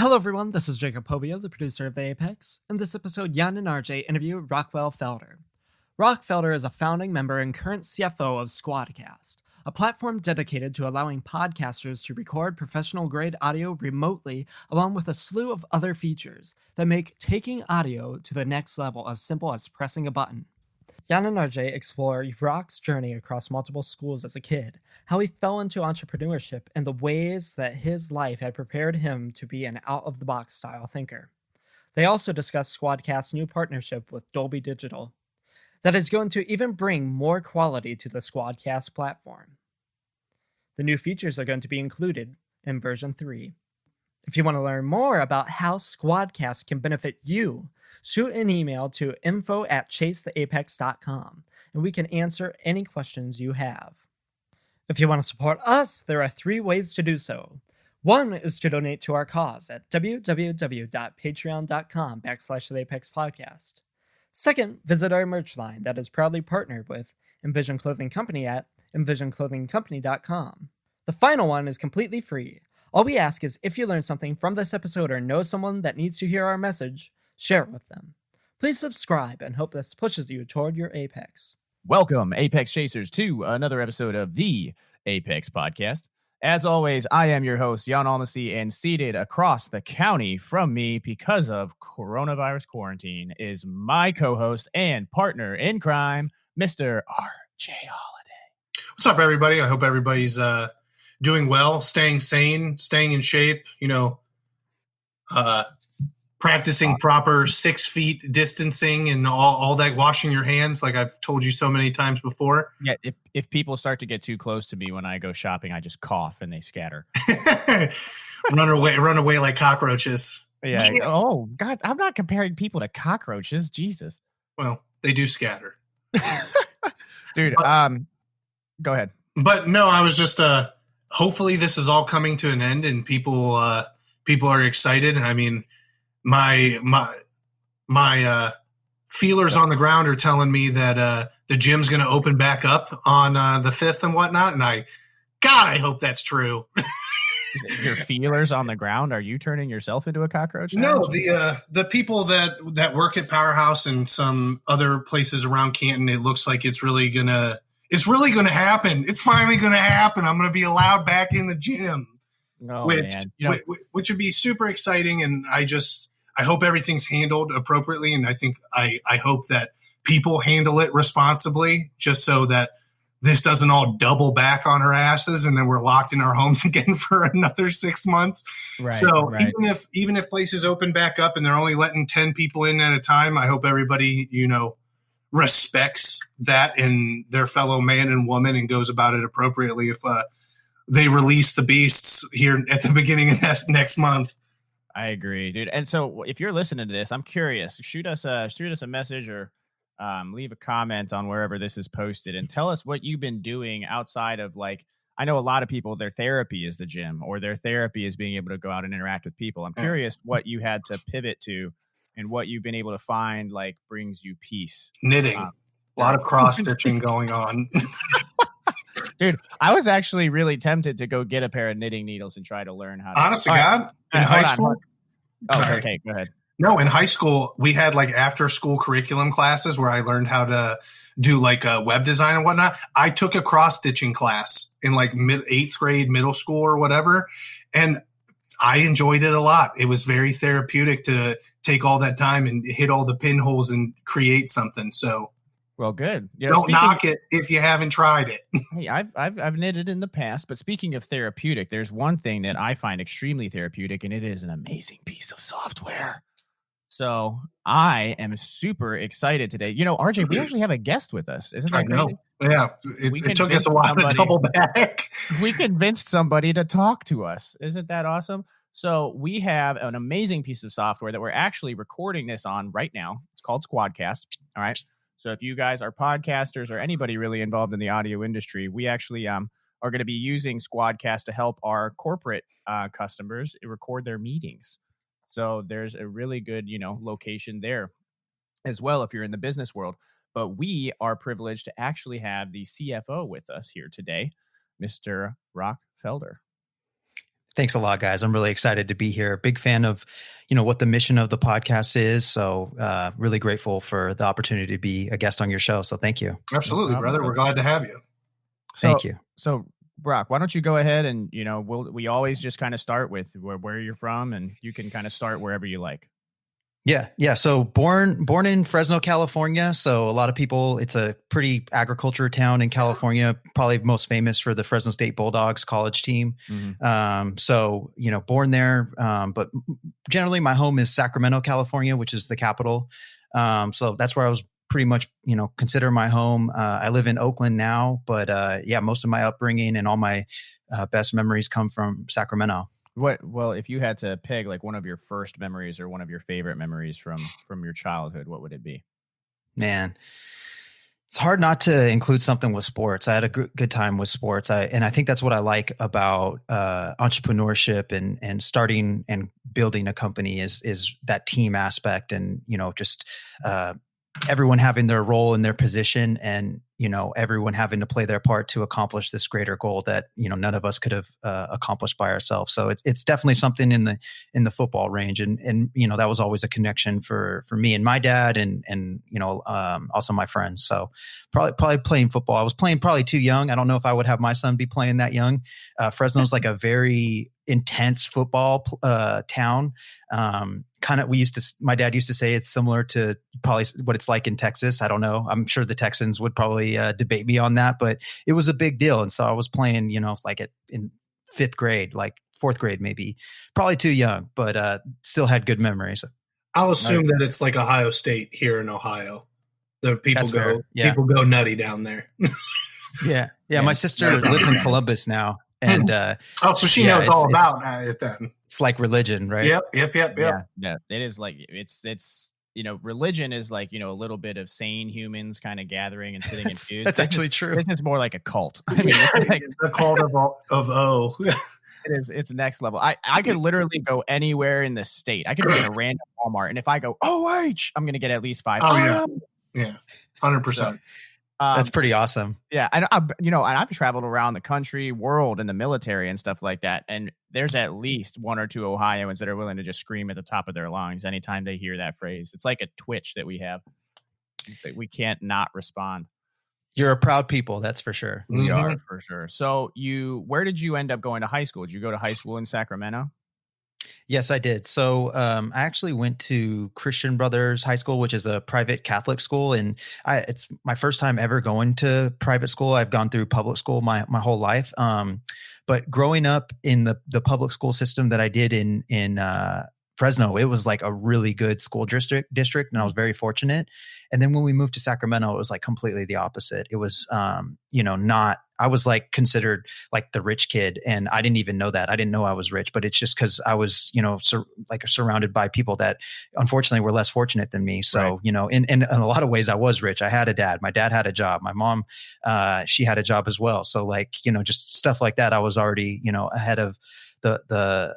Hello everyone, this is Jacob Pobio, the producer of The Apex. In this episode, Jan and RJ interview Rockwell Felder. Felder is a founding member and current CFO of Squadcast, a platform dedicated to allowing podcasters to record professional-grade audio remotely, along with a slew of other features that make taking audio to the next level as simple as pressing a button. Jan and RJ explore Rock's journey across multiple schools as a kid, how he fell into entrepreneurship, and the ways that his life had prepared him to be an out-of-the-box style thinker. They also discuss Squadcast's new partnership with Dolby Digital that is going to even bring more quality to the Squadcast platform. The new features are going to be included in version 3. If you want to learn more about how Squadcast can benefit you, shoot an email to info@chasetheapex.com and we can answer any questions you have. If you want to support us, there are 3 ways to do so. One is to donate to our cause at www.patreon.com/theapexpodcast. Second, visit our merch line that is proudly partnered with Envision Clothing Company at envisionclothingcompany.com. The final one is completely free. All we ask is if you learn something from this episode or know someone that needs to hear our message, share it with them. Please subscribe and hope this pushes you toward your apex. Welcome, Apex Chasers, to another episode of the Apex Podcast. As always, I am your host, Jan Almasy, and seated across the county from me because of coronavirus quarantine is my co-host and partner in crime, Mr. RJ Holiday. What's up, everybody? I hope everybody's doing well, staying sane, staying in shape, practicing proper 6 feet distancing and all that, washing your hands like I've told you so many times before. Yeah, if people start to get too close to me when I go shopping, I just cough and they scatter. Run away like cockroaches. Yeah. Oh, God, I'm not comparing people to cockroaches. Jesus. Well, they do scatter. Dude, go ahead. But no, I was just hopefully this is all coming to an end and people are excited. I mean, my feelers on the ground are telling me that the gym's going to open back up on the 5th and whatnot. And I hope that's true. Your feelers on the ground? Are you turning yourself into a cockroach? No, the people that work at Powerhouse and some other places around Canton, it looks like it's really gonna happen. It's finally gonna happen. I'm gonna be allowed back in the gym, which would be super exciting. And I hope everything's handled appropriately. And I hope that people handle it responsibly, just so that this doesn't all double back on our asses and then we're locked in our homes again for another 6 months. Right, so even if places open back up and they're only letting 10 people in at a time, I hope everybody, respects that in their fellow man and woman and goes about it appropriately if they release the beasts here at the beginning of next month. I agree, dude. And so if you're listening to this, I'm curious, shoot us a message or leave a comment on wherever this is posted and tell us what you've been doing outside of, like, I know a lot of people, their therapy is the gym or their therapy is being able to go out and interact with people. I'm curious what you had to pivot to and what you've been able to find, like, brings you peace. Knitting, a lot of cross stitching going on. Dude, I was actually really tempted to go get a pair of knitting needles and try to learn how to. Honest to God, in high school. Okay, go ahead. No, in high school, we had like after school curriculum classes where I learned how to do like web design and whatnot. I took a cross stitching class in like 8th grade, middle school or whatever. And I enjoyed it a lot. It was very therapeutic to take all that time and hit all the pinholes and create something. So, well, good. Don't knock it if you haven't tried it. Hey, I've knitted in the past, but speaking of therapeutic, there's one thing that I find extremely therapeutic, and it is an amazing piece of software. So I am super excited today. RJ, we actually have a guest with us. Isn't that crazy? I know. Yeah. It took us a while to double back. We convinced somebody to talk to us. Isn't that awesome? So we have an amazing piece of software that we're actually recording this on right now. It's called Squadcast. All right. So if you guys are podcasters or anybody really involved in the audio industry, we actually are going to be using Squadcast to help our corporate customers record their meetings. So there's a really good, location there as well if you're in the business world. But we are privileged to actually have the CFO with us here today, Mr. Rock Felder. Thanks a lot, guys. I'm really excited to be here. Big fan of, what the mission of the podcast is. So really grateful for the opportunity to be a guest on your show. So thank you. Absolutely, brother. We're glad to have you. Thank you. So Brock, why don't you go ahead and, we always just kind of start with where you're from, and you can kind of start wherever you like. Yeah. So born in Fresno, California. So a lot of people, it's a pretty agriculture town in California, probably most famous for the Fresno State Bulldogs college team. So, born there. But generally my home is Sacramento, California, which is the capital. So that's where I was pretty much, consider my home. I live in Oakland now, but most of my upbringing and all my best memories come from Sacramento. Well, if you had to pick like one of your first memories or one of your favorite memories from your childhood, what would it be? Man, it's hard not to include something with sports. I had a good time with sports. I think that's what I like about entrepreneurship and starting and building a company is that team aspect, and just everyone having their role in their position, and everyone having to play their part to accomplish this greater goal that none of us could have accomplished by ourselves. So it's definitely something in the football range, and that was always a connection for me and my dad, and also my friends. So probably playing football. I was playing probably too young. I don't know if I would have my son be playing that young. Fresno's like a very intense football town. My dad used to say it's similar to probably what it's like in Texas. I don't know. I'm sure the Texans would probably debate me on that, but it was a big deal. And so I was playing, in fifth grade, like fourth grade, maybe, probably too young, but still had good memories. I'll assume that it's like Ohio State here in Ohio. The people people go nutty down there. Yeah. My sister lives in Columbus now. And so she knows all about it then. It's like religion, right? Yep. Yeah, it is like it's religion is like a little bit of sane humans kind of gathering and sitting in pews. That's actually true. This is more like a cult. I mean, it's like the cult of O. It's next level. I could literally go anywhere in the state. I could be in a random Walmart, and if I go OH, I'm gonna get at least 5. Oh yeah, 100%. That's pretty awesome. Yeah. And I've traveled around the country, world, in the military and stuff like that. And there's at least one or two Ohioans that are willing to just scream at the top of their lungs anytime they hear that phrase. It's like a twitch that we have. We can't not respond. You're a proud people, that's for sure. We are, for sure. So where did you end up going to high school? Did you go to high school in Sacramento? Yes, I did. So I actually went to Christian Brothers High School, which is a private Catholic school. And it's my first time ever going to private school. I've gone through public school my whole life. But growing up in the public school system that I did in Fresno, it was like a really good school district, and I was very fortunate. And then when we moved to Sacramento, it was like completely the opposite. It was, I was like considered like the rich kid, and I didn't even know that. I didn't know I was rich, but it's just because I was, surrounded by people that unfortunately were less fortunate than me. So, right. In a lot of ways I was rich. I had a dad. My dad had a job. My mom, she had a job as well. So just stuff like that. I was already, ahead of the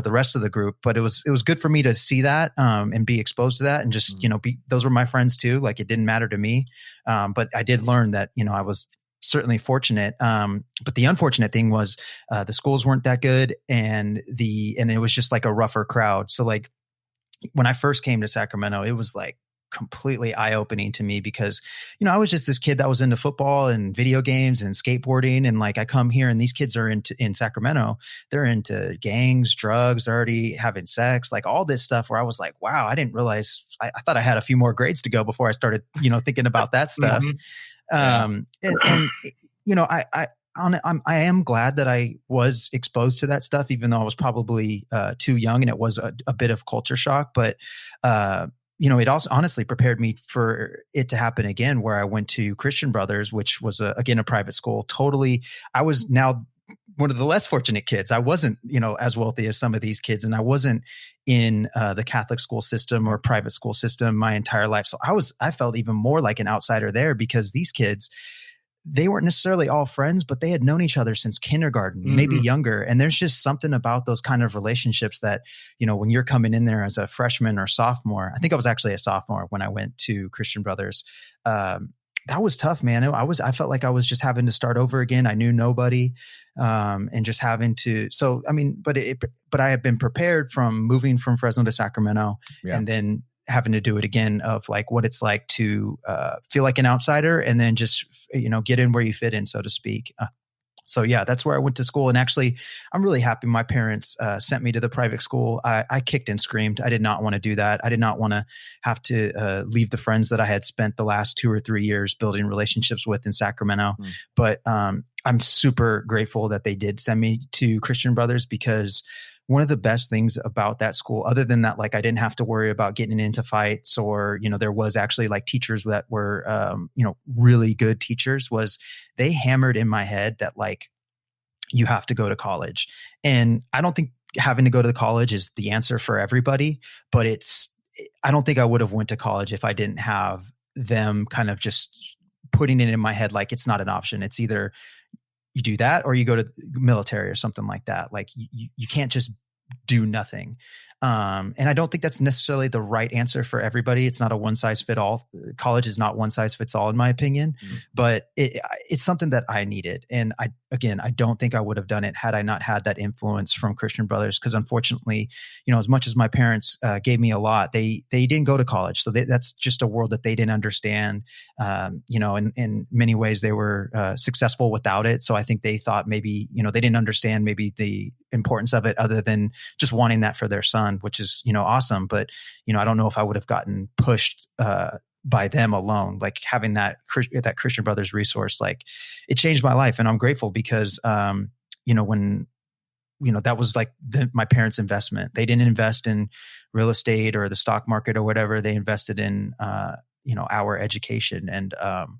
rest of the group, but it was good for me to see that, and be exposed to that, and just, those were my friends too. Like it didn't matter to me. But I did learn that, I was certainly fortunate. But the unfortunate thing was, the schools weren't that good, and it was just like a rougher crowd. So like when I first came to Sacramento, it was like completely eye-opening to me because, I was just this kid that was into football and video games and skateboarding. And like, I come here and these kids are in Sacramento, they're into gangs, drugs, they're already having sex, like all this stuff where I was like, wow, I didn't realize, I thought I had a few more grades to go before I started, thinking about that stuff. I am glad that I was exposed to that stuff, even though I was probably too young, and it was a bit of culture shock, but it also honestly prepared me for it to happen again, where I went to Christian Brothers, which was again a private school. Totally. I was now one of the less fortunate kids. I wasn't, as wealthy as some of these kids, and I wasn't in the Catholic school system or private school system my entire life. So I felt even more like an outsider there, because these kids, they weren't necessarily all friends, but they had known each other since kindergarten, maybe younger. And there's just something about those kind of relationships that, when you're coming in there as a freshman or sophomore, I think I was actually a sophomore when I went to Christian Brothers, that was tough, man. I felt like I was just having to start over again. I knew nobody, and just having to. So, I mean, but I have been prepared from moving from Fresno to Sacramento, and then having to do it again, of like what it's like to feel like an outsider, and then just get in where you fit in, so to speak. So yeah, that's where I went to school. And actually, I'm really happy my parents sent me to the private school. I kicked and screamed. I did not want to do that. I did not want to have to leave the friends that I had spent the last 2 or 3 years building relationships with in Sacramento. But I'm super grateful that they did send me to Christian Brothers, because one of the best things about that school, other than that, like I didn't have to worry about getting into fights, or, there was actually like teachers that were, really good teachers, was they hammered in my head that like, you have to go to college. And I don't think having to go to the college is the answer for everybody, but I don't think I would have went to college if I didn't have them kind of just putting it in my head. Like, it's not an option. It's either you do that or you go to military or something like that. Like you can't just do nothing. And I don't think that's necessarily the right answer for everybody. It's not a one size fit all. College is not one size fits all, in my opinion, but it's something that I needed. And I don't think I would have done it had I not had that influence from Christian Brothers. Cause unfortunately, as much as my parents gave me a lot, they didn't go to college. So that's just a world that they didn't understand. In many ways they were successful without it. So I think they thought maybe, they didn't understand maybe the importance of it, other than just wanting that for their son, which is, awesome. But, I don't know if I would have gotten pushed by them alone. Like having that Christian Brothers resource, like it changed my life. And I'm grateful because, when, that was like my parents' investment. They didn't invest in real estate or the stock market or whatever. They invested in, our education. And, I'm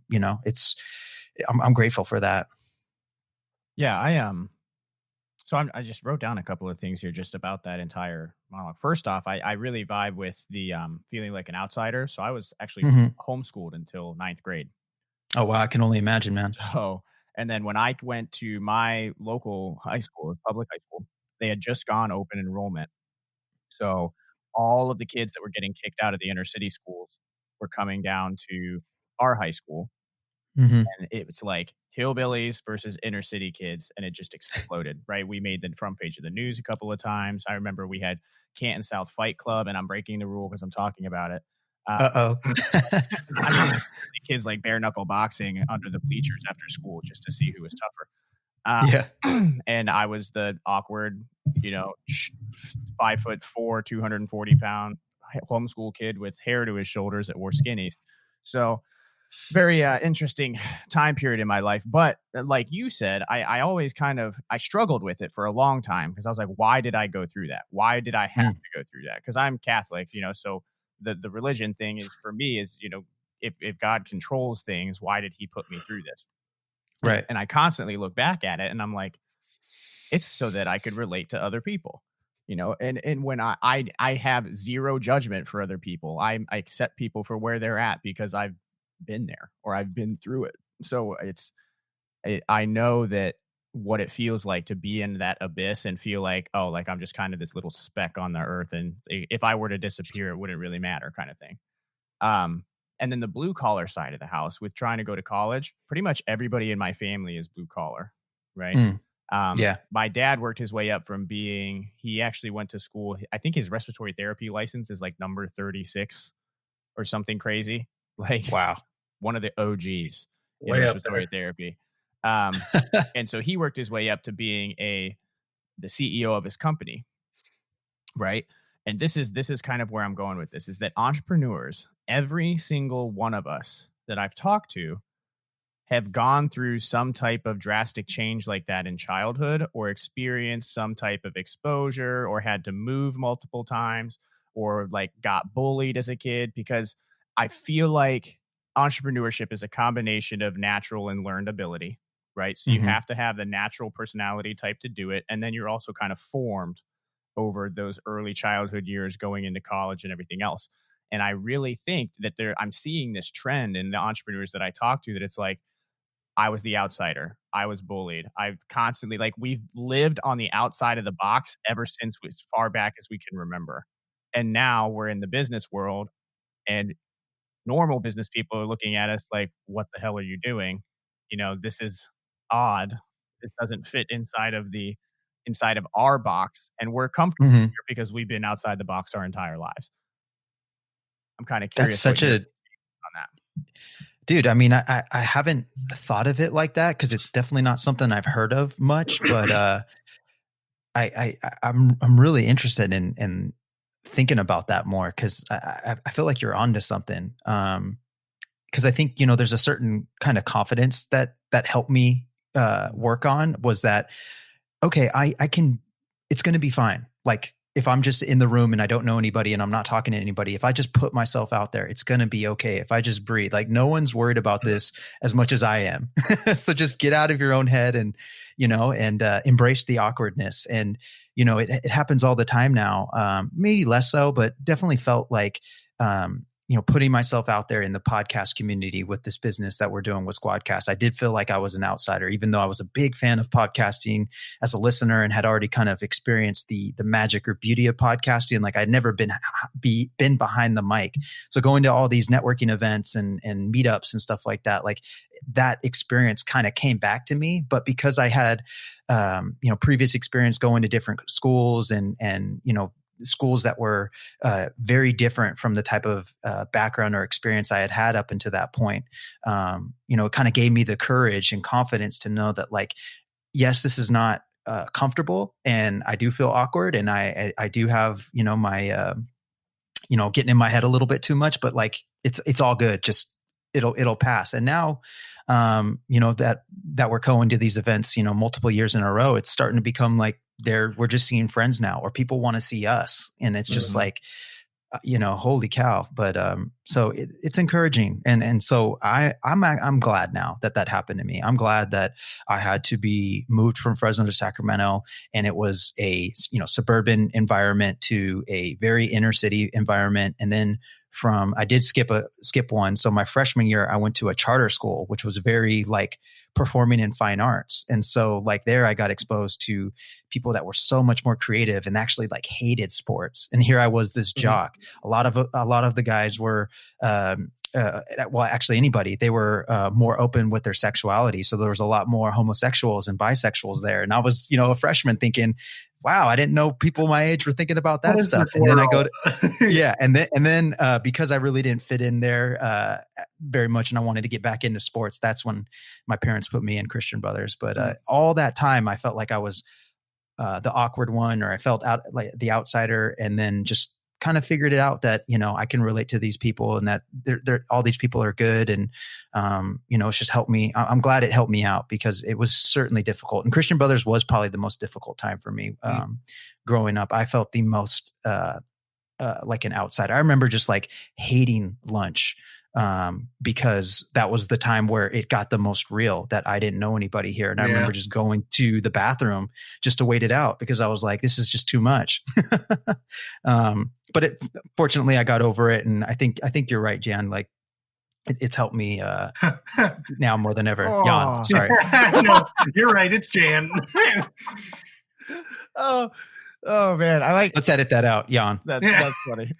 grateful for that. Yeah, So I just wrote down a couple of things here just about that entire monologue. First off, I really vibe with the feeling like an outsider. So I was actually homeschooled until 9th grade. Oh, wow. I can only imagine, man. So, and then when I went to my local high school, public high school, they had just gone open enrollment. So all of the kids that were getting kicked out of the inner city schools were coming down to our high school. And it was like hillbillies versus inner city kids, and it just exploded, right? We made the front page of the news a couple of times. I remember we had Canton South Fight Club, and I'm breaking the rule because I'm talking about it. I remember kids like bare knuckle boxing under the bleachers after school just to see who was tougher. And I was the awkward, 5'4", 240-pound homeschool kid with hair to his shoulders that wore skinnies. So very interesting time period in my life. But like you said, I always I struggled with it for a long time, because I was like, why did I go through that? Why did I have to go through that? Because I'm Catholic, so the religion thing is, for me, is, if God controls things, why did he put me through this? Right. And I constantly look back at it and I'm like, it's so that I could relate to other people. And when I have zero judgment for other people, I accept people for where they're at because I've been there or I've been through it. So I know that what it feels like to be in that abyss and feel like, oh, like I'm just kind of this little speck on the earth, and if I were to disappear, it wouldn't really matter, kind of thing. And then the blue collar side of the house, with trying to go to college, pretty much everybody in my family is blue collar, right? My dad worked his way up from he actually went to school. I think his respiratory therapy license is like number 36 or something crazy. Like, wow, one of the OGs in respiratory therapy. And so he worked his way up to being the CEO of his company. Right. And this is kind of where I'm going with this, is that entrepreneurs, every single one of us that I've talked to, have gone through some type of drastic change like that in childhood, or experienced some type of exposure, or had to move multiple times, or like got bullied as a kid, because I feel like entrepreneurship is a combination of natural and learned ability, right? So you have to have the natural personality type to do it. And then you're also kind of formed over those early childhood years going into college and everything else. And I really think that I'm seeing this trend in the entrepreneurs that I talk to, that it's like, I was the outsider. I was bullied. I've constantly, like, we've lived on the outside of the box ever since as far back as we can remember. And now we're in the business world, and normal business people are looking at us like, what the hell are you doing? This is odd. It doesn't fit inside of our box, and we're comfortable Mhm. here because we've been outside the box our entire lives. I'm kind of That's curious such on a that. dude. I mean, I haven't thought of it like that because it's definitely not something I've heard of much. But I'm really interested in thinking about that more because I feel like you're onto something. Because I think there's a certain kind of confidence that helped me work on was that okay, I can. It's going to be fine. Like if I'm just in the room and I don't know anybody and I'm not talking to anybody, if I just put myself out there, it's going to be okay. If I just breathe, like no one's worried about this as much as I am. So just get out of your own head and embrace the awkwardness. And it happens all the time now. Maybe less so, but definitely felt like putting myself out there in the podcast community with this business that we're doing with Squadcast, I did feel like I was an outsider, even though I was a big fan of podcasting as a listener and had already kind of experienced the magic or beauty of podcasting. Like I'd never been behind the mic. So going to all these networking events and meetups and stuff like that, like that experience kind of came back to me. But because I had, previous experience going to different schools and schools that were very different from the type of background or experience I had had up until that point. It kind of gave me the courage and confidence to know that like, yes, this is not comfortable and I do feel awkward and I do have, my, getting in my head a little bit too much, but like, it's all good. Just it'll pass. And now, that we're going to these events, multiple years in a row, it's starting to become like, we're just seeing friends now, or people want to see us. And it's just like, holy cow. But, so it's encouraging. And so I'm glad now that happened to me. I'm glad that I had to be moved from Fresno to Sacramento, and it was a, suburban environment to a very inner city environment. And then I did skip one. So my freshman year, I went to a charter school, which was very like performing in fine arts. And so like there I got exposed to people that were so much more creative and actually like hated sports. And here I was, this jock. A lot of the guys were, well, actually anybody, they were more open with their sexuality. So there was a lot more homosexuals and bisexuals there. And I was, a freshman thinking, wow, I didn't know people my age were thinking about that stuff. And then I go to, yeah. And then because I really didn't fit in there very much and I wanted to get back into sports, that's when my parents put me in Christian Brothers. But all that time I felt like I was the awkward one, or I felt like the outsider, and then just kind of figured it out that, I can relate to these people and that they're all these people are good. And, it's just helped me. I'm glad it helped me out because it was certainly difficult. And Christian Brothers was probably the most difficult time for me growing up. I felt the most like an outsider. I remember just like hating lunch because that was the time where it got the most real, that I didn't know anybody here. And I remember just going to the bathroom just to wait it out because I was like, this is just too much. But fortunately I got over it. And I think you're right, Jan. Like it's helped me now more than ever. Jan, sorry. No, you're right. It's Jan. Oh man, Let's edit that out, Jan. That's funny.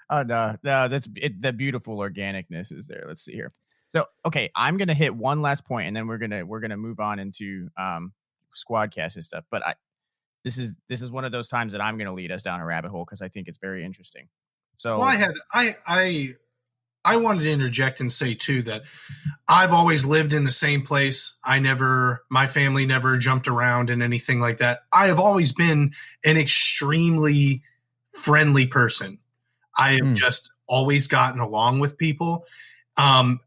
Oh no, that's it. The beautiful organicness is there. Let's see here. So okay, I'm gonna hit one last point, and then we're gonna move on into Squadcast and stuff. But this is one of those times that I'm gonna lead us down a rabbit hole because I think it's very interesting. So well, I wanted to interject and say too that I've always lived in the same place. My family never jumped around and anything like that. I have always been an extremely friendly person. I have just always gotten along with people. And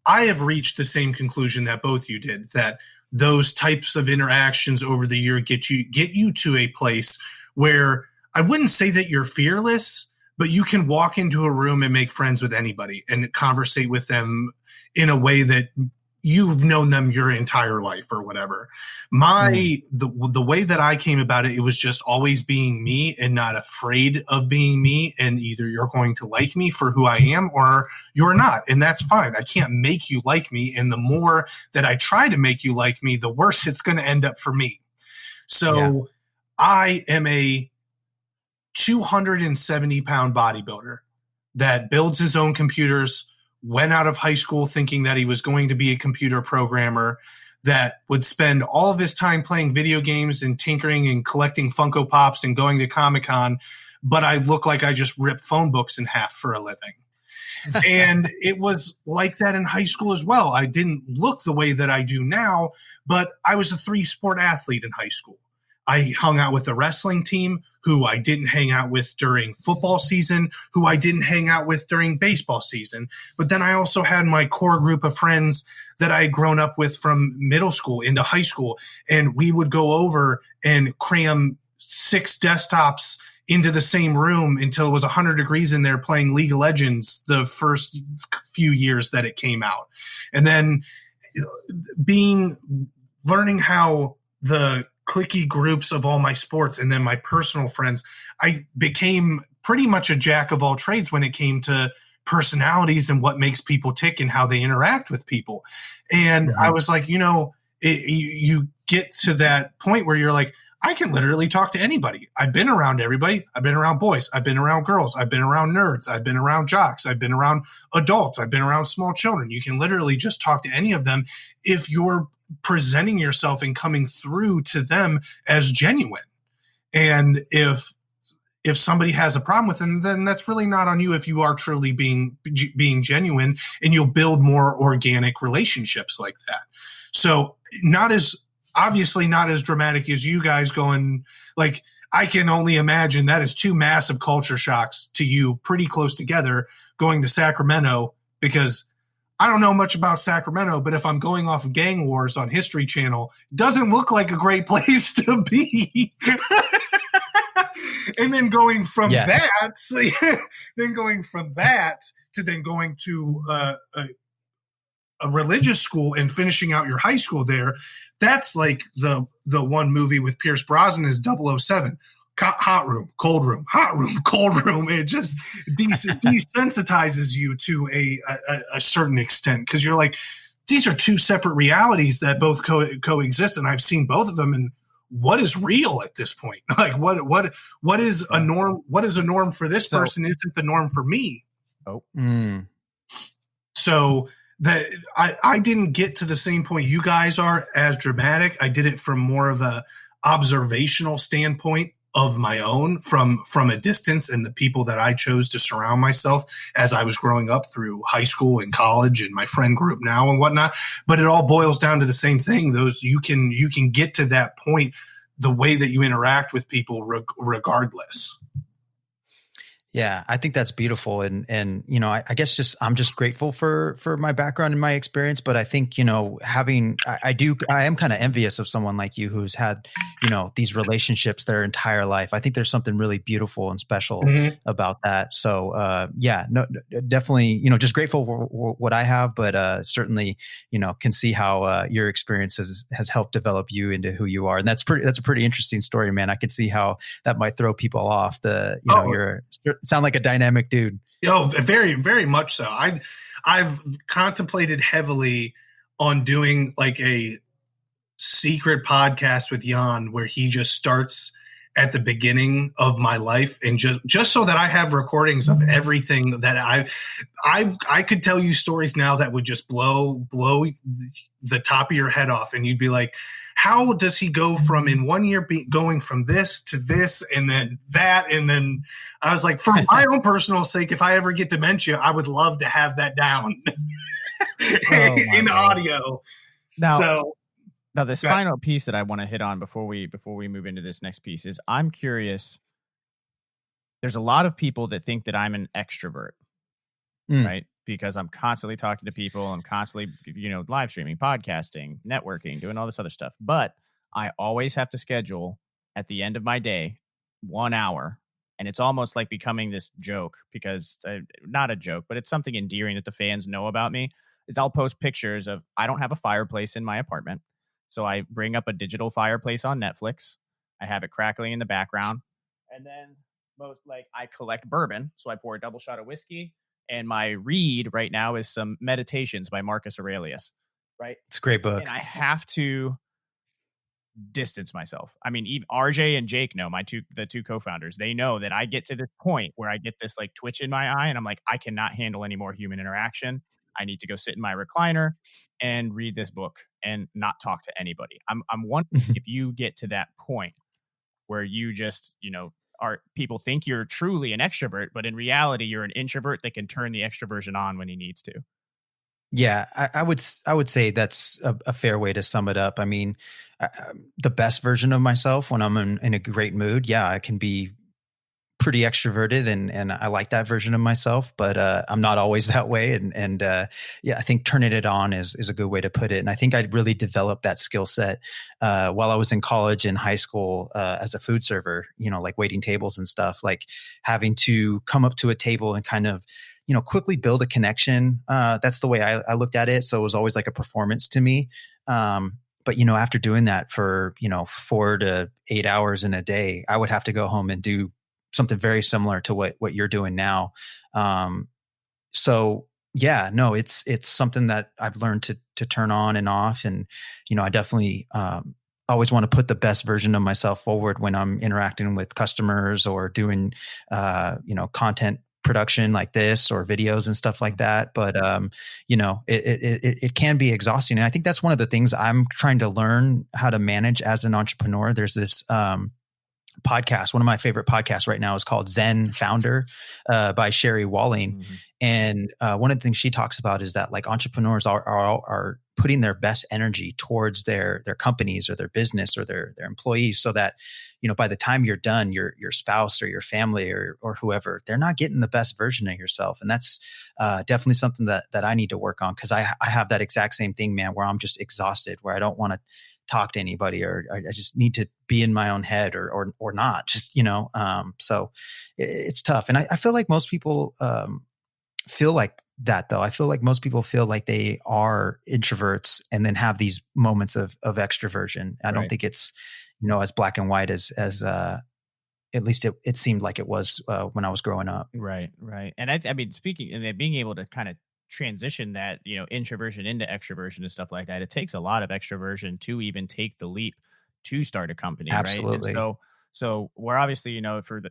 I have reached the same conclusion that both you did, that those types of interactions over the year get you to a place where I wouldn't say that you're fearless, but you can walk into a room and make friends with anybody and conversate with them in a way that you've known them your entire life or whatever. The way that I came about it was just always being me and not afraid of being me. And either you're going to like me for who I am or you're not. And that's fine. I can't make you like me. And the more that I try to make you like me, the worse it's going to end up for me. So I am a 270-pound bodybuilder. that builds his own computers, went out of high school thinking that he was going to be a computer programmer, that would spend all of his time playing video games and tinkering and collecting Funko Pops and going to Comic-Con, but I look like I just ripped phone books in half for a living. And it was like that in high school as well. I didn't look the way that I do now, but I was a 3-sport athlete in high school. I hung out with a wrestling team who I didn't hang out with during football season, who I didn't hang out with during baseball season. But then I also had my core group of friends that I had grown up with from middle school into high school. And we would go over and cram 6 desktops into the same room until it was 100 degrees in there playing League of Legends the first few years that it came out. And then learning how the cliquey groups of all my sports and then my personal friends, I became pretty much a jack of all trades when it came to personalities and what makes people tick and how they interact with people. And I was like, you get to that point where you're like, I can literally talk to anybody. I've been around everybody. I've been around boys. I've been around girls. I've been around nerds. I've been around jocks. I've been around adults. I've been around small children. You can literally just talk to any of them if you're presenting yourself and coming through to them as genuine. And if somebody has a problem with them, then that's really not on you if you are truly being genuine, and you'll build more organic relationships like that. So obviously not as dramatic as you guys going, like, I can only imagine that is 2 massive culture shocks to you pretty close together going to Sacramento, because I don't know much about Sacramento, but if I'm going off of Gang Wars on History Channel, it doesn't look like a great place to be. And then going from that to then going to a religious school and finishing out your high school there, that's like the one movie with Pierce Brosnan is 007. Hot room, cold room, hot room, cold room. It just desensitizes you to a certain extent, because you're like, these are 2 separate realities that both coexist, and I've seen both of them. And what is real at this point? Like, what is a norm? What is a norm for this person isn't the norm for me. Oh, so that I didn't get to the same point you guys are as dramatic. I did it from more of a observational standpoint of my own from a distance, and the people that I chose to surround myself as I was growing up through high school and college and my friend group now and whatnot. But it all boils down to the same thing. You can get to that point the way that you interact with people regardless. Yeah, I think that's beautiful. And I guess I'm just grateful for my background and my experience. But I think, I am kind of envious of someone like you who's had, these relationships their entire life. I think there's something really beautiful and special about that. So, definitely, just grateful for what I have, but certainly, can see how your experience has helped develop you into who you are. And that's a pretty interesting story, man. I could see how that might throw people off. You're sound like a dynamic dude. Very, very much so. I've contemplated heavily on doing like a secret podcast with Jan where he just starts at the beginning of my life, and just so that I have recordings of everything that I could tell you stories now that would just blow the top of your head off, and you'd be like, how does he go from in 1 year going from this to this and then that? And then I was like, for my own personal sake, if I ever get dementia, I would love to have that down in audio. Now this final piece that I want to hit on before we move into this next piece is, I'm curious. There's a lot of people that think that I'm an extrovert, right? Because I'm constantly talking to people. I'm constantly, live streaming, podcasting, networking, doing all this other stuff. But I always have to schedule at the end of my day 1 hour. And it's almost like becoming this joke, because not a joke, but it's something endearing that the fans know about me, is I'll post pictures of, I don't have a fireplace in my apartment. So I bring up a digital fireplace on Netflix. I have it crackling in the background. And then I collect bourbon. So I pour a double shot of whiskey. And my read right now is some Meditations by Marcus Aurelius, right? It's a great book. And I have to distance myself. I mean, even RJ and Jake know, the two co-founders, they know that I get to this point where I get this like twitch in my eye and I'm like, I cannot handle any more human interaction. I need to go sit in my recliner and read this book and not talk to anybody. I'm wondering if you get to that point where you just, are people think you're truly an extrovert, but in reality, you're an introvert that can turn the extroversion on when he needs to. Yeah, I would say that's a fair way to sum it up. I mean, the best version of myself when I'm in a great mood, yeah, I can be pretty extroverted and I like that version of myself, but I'm not always that way. And yeah, I think turning it on is a good way to put it. And I think I really developed that skill set while I was in college and high school as a food server, like waiting tables and stuff, like having to come up to a table and kind of, quickly build a connection. That's the way I looked at it. So it was always like a performance to me. But, after doing that for, 4 to 8 hours in a day, I would have to go home and do something very similar to what you're doing now. So yeah, no, it's something that I've learned to turn on and off. And, I definitely, always want to put the best version of myself forward when I'm interacting with customers or doing, content production like this or videos and stuff like that. But, it can be exhausting. And I think that's one of the things I'm trying to learn how to manage as an entrepreneur. There's this, podcast. One of my favorite podcasts right now is called Zen Founder by Sherry Walling. Mm-hmm. And one of the things she talks about is that like entrepreneurs are putting their best energy towards their companies or their business or their employees so that, by the time you're done, your spouse or your family or whoever, they're not getting the best version of yourself. And that's definitely something that I need to work on because I have that exact same thing, man, where I'm just exhausted, where I don't want to talk to anybody or I just need to be in my own head or not just, so it's tough. And I feel like most people feel like that though. I feel like most people feel like they are introverts and then have these moments of extroversion. I don't think it's, as black and white as at least it seemed like it was when I was growing up. Right. And I mean, speaking and being able to kind of transition that, introversion into extroversion and stuff like that, it takes a lot of extroversion to even take the leap to start a company. Absolutely. Right. And so we're obviously, for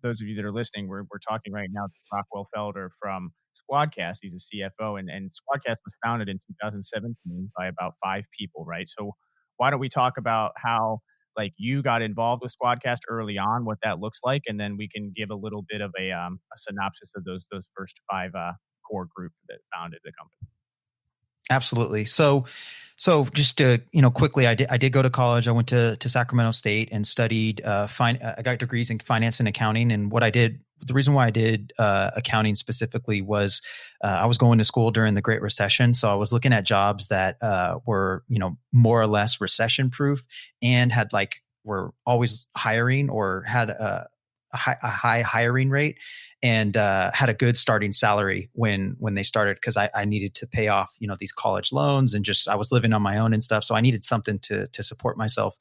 those of you that are listening, we're talking right now to Rockwell Felder from Squadcast. He's a CFO and Squadcast was founded in 2017 by about 5 people. Right. So why don't we talk about how like you got involved with Squadcast early on, what that looks like, and then we can give a little bit of a synopsis of those first 5 core group that founded the company. Absolutely. So just to, quickly, I did go to college. I went to Sacramento State and studied, I got degrees in finance and accounting. And the reason why I did accounting specifically was I was going to school during the Great Recession. So I was looking at jobs that were, more or less recession proof and were always hiring or had a high hiring rate and had a good starting salary when they started because I needed to pay off, these college loans and just I was living on my own and stuff. So I needed something to support myself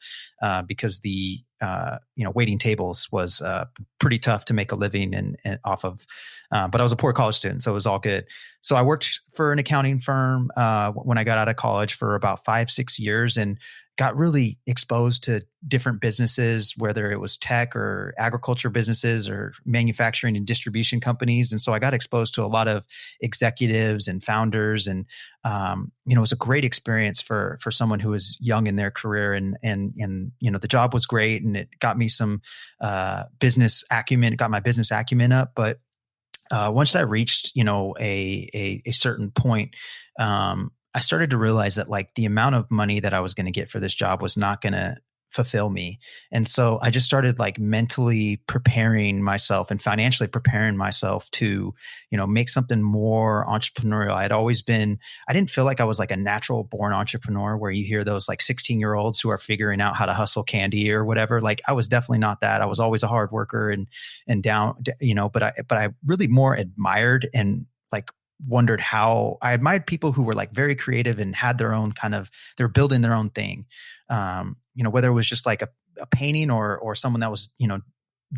because the waiting tables was pretty tough to make a living and off of. But I was a poor college student, so it was all good. So I worked for an accounting firm when I got out of college for about 5-6 years and got really exposed to different businesses, whether it was tech or agriculture businesses or manufacturing and distribution companies. And so I got exposed to a lot of executives and founders and, it was a great experience for someone who was young in their career and, the job was great and it got me some, business acumen, got my business acumen up. But, once I reached, a certain point, I started to realize that like the amount of money that I was going to get for this job was not going to fulfill me. And so I just started like mentally preparing myself and financially preparing myself to, make something more entrepreneurial. I didn't feel like I was like a natural born entrepreneur where you hear those like 16-year-olds who are figuring out how to hustle candy or whatever. Like I was definitely not that. I was always a hard worker and down, but I really more admired and like wondered how I admired people who were like very creative and had their own they were building their own thing. Whether it was just like a painting or someone that was,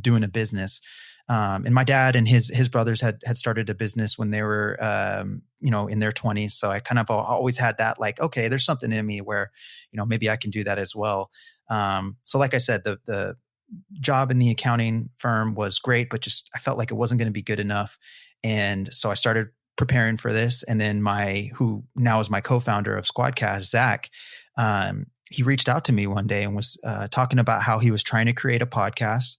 doing a business. And my dad and his brothers had started a business when they were, in their 20s. So I kind of always had that like, okay, there's something in me where, maybe I can do that as well. So like I said, the job in the accounting firm was great, but just I felt like it wasn't going to be good enough. And so I started preparing for this. And then who now is my co-founder of Squadcast, Zach, he reached out to me one day and was talking about how he was trying to create a podcast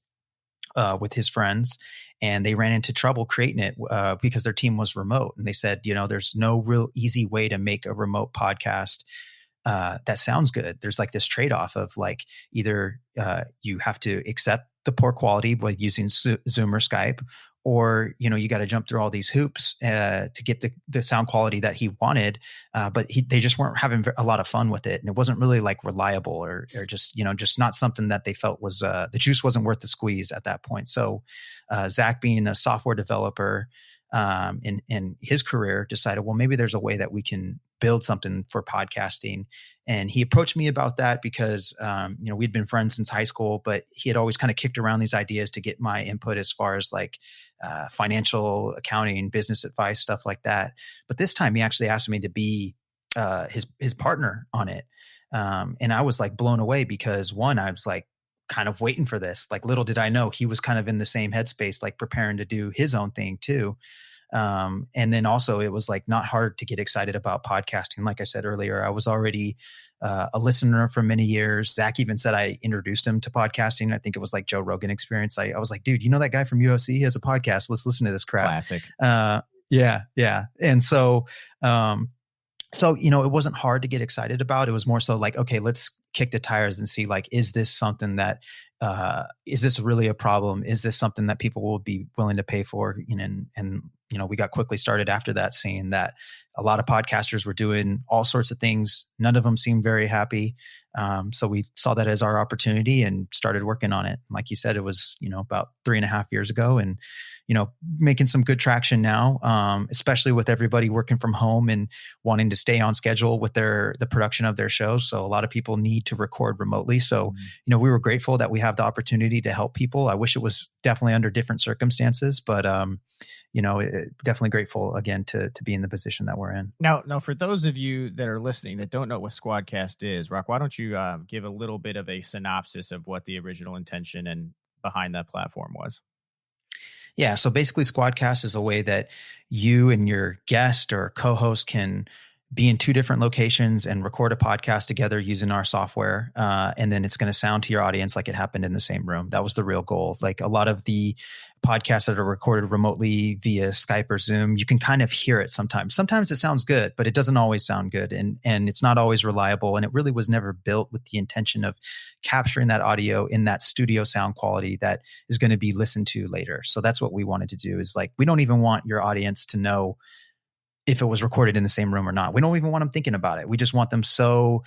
with his friends, and they ran into trouble creating it because their team was remote. And they said, there's no real easy way to make a remote podcast that sounds good. There's like this trade-off of like either you have to accept the poor quality by using Zoom or Skype, or you got to jump through all these hoops to get the sound quality that he wanted, but they just weren't having a lot of fun with it, and it wasn't really like reliable or just just not something that they felt was the juice wasn't worth the squeeze at that point. So Zach, being a software developer in his career, decided, well, maybe there's a way that we can build something for podcasting. And he approached me about that because, we'd been friends since high school, but he had always kind of kicked around these ideas to get my input as far as like financial accounting, business advice, stuff like that. But this time he actually asked me to be his partner on it. And I was like blown away because one, I was like kind of waiting for this. Like little did I know he was kind of in the same headspace, like preparing to do his own thing too. And then also it was like not hard to get excited about podcasting. Like I said earlier, I was already a listener for many years. Zach even said I introduced him to podcasting. I think it was like Joe Rogan Experience. I was like, dude, that guy from UFC has a podcast. Let's listen to this crap. Classic. Yeah. And so, it wasn't hard to get excited about. It was more so like, okay, let's kick the tires and see, like, is this something that, is this really a problem? Is this something that people will be willing to pay for? And we got quickly started after that, seeing that a lot of podcasters were doing all sorts of things. None of them seemed very happy. So we saw that as our opportunity and started working on it. Like you said, it was, about 3.5 years ago, and, making some good traction now, especially with everybody working from home and wanting to stay on schedule with the production of their shows. So a lot of people need to record remotely. So, we were grateful that we have the opportunity to help people. I wish it was definitely under different circumstances, but, definitely grateful again to be in the position that we're in. Now, for those of you that are listening that don't know what Squadcast is, Rock, why don't you give a little bit of a synopsis of what the original intention and behind that platform was? Yeah. So basically Squadcast is a way that you and your guest or co-host can be in 2 different locations and record a podcast together using our software. And then it's going to sound to your audience like it happened in the same room. That was the real goal. Like a lot of the podcasts that are recorded remotely via Skype or Zoom, you can kind of hear it sometimes. Sometimes it sounds good, but it doesn't always sound good. And it's not always reliable. And it really was never built with the intention of capturing that audio in that studio sound quality that is going to be listened to later. So that's what we wanted to do, is like, we don't even want your audience to know if it was recorded in the same room or not. We don't even want them thinking about it. We just want them so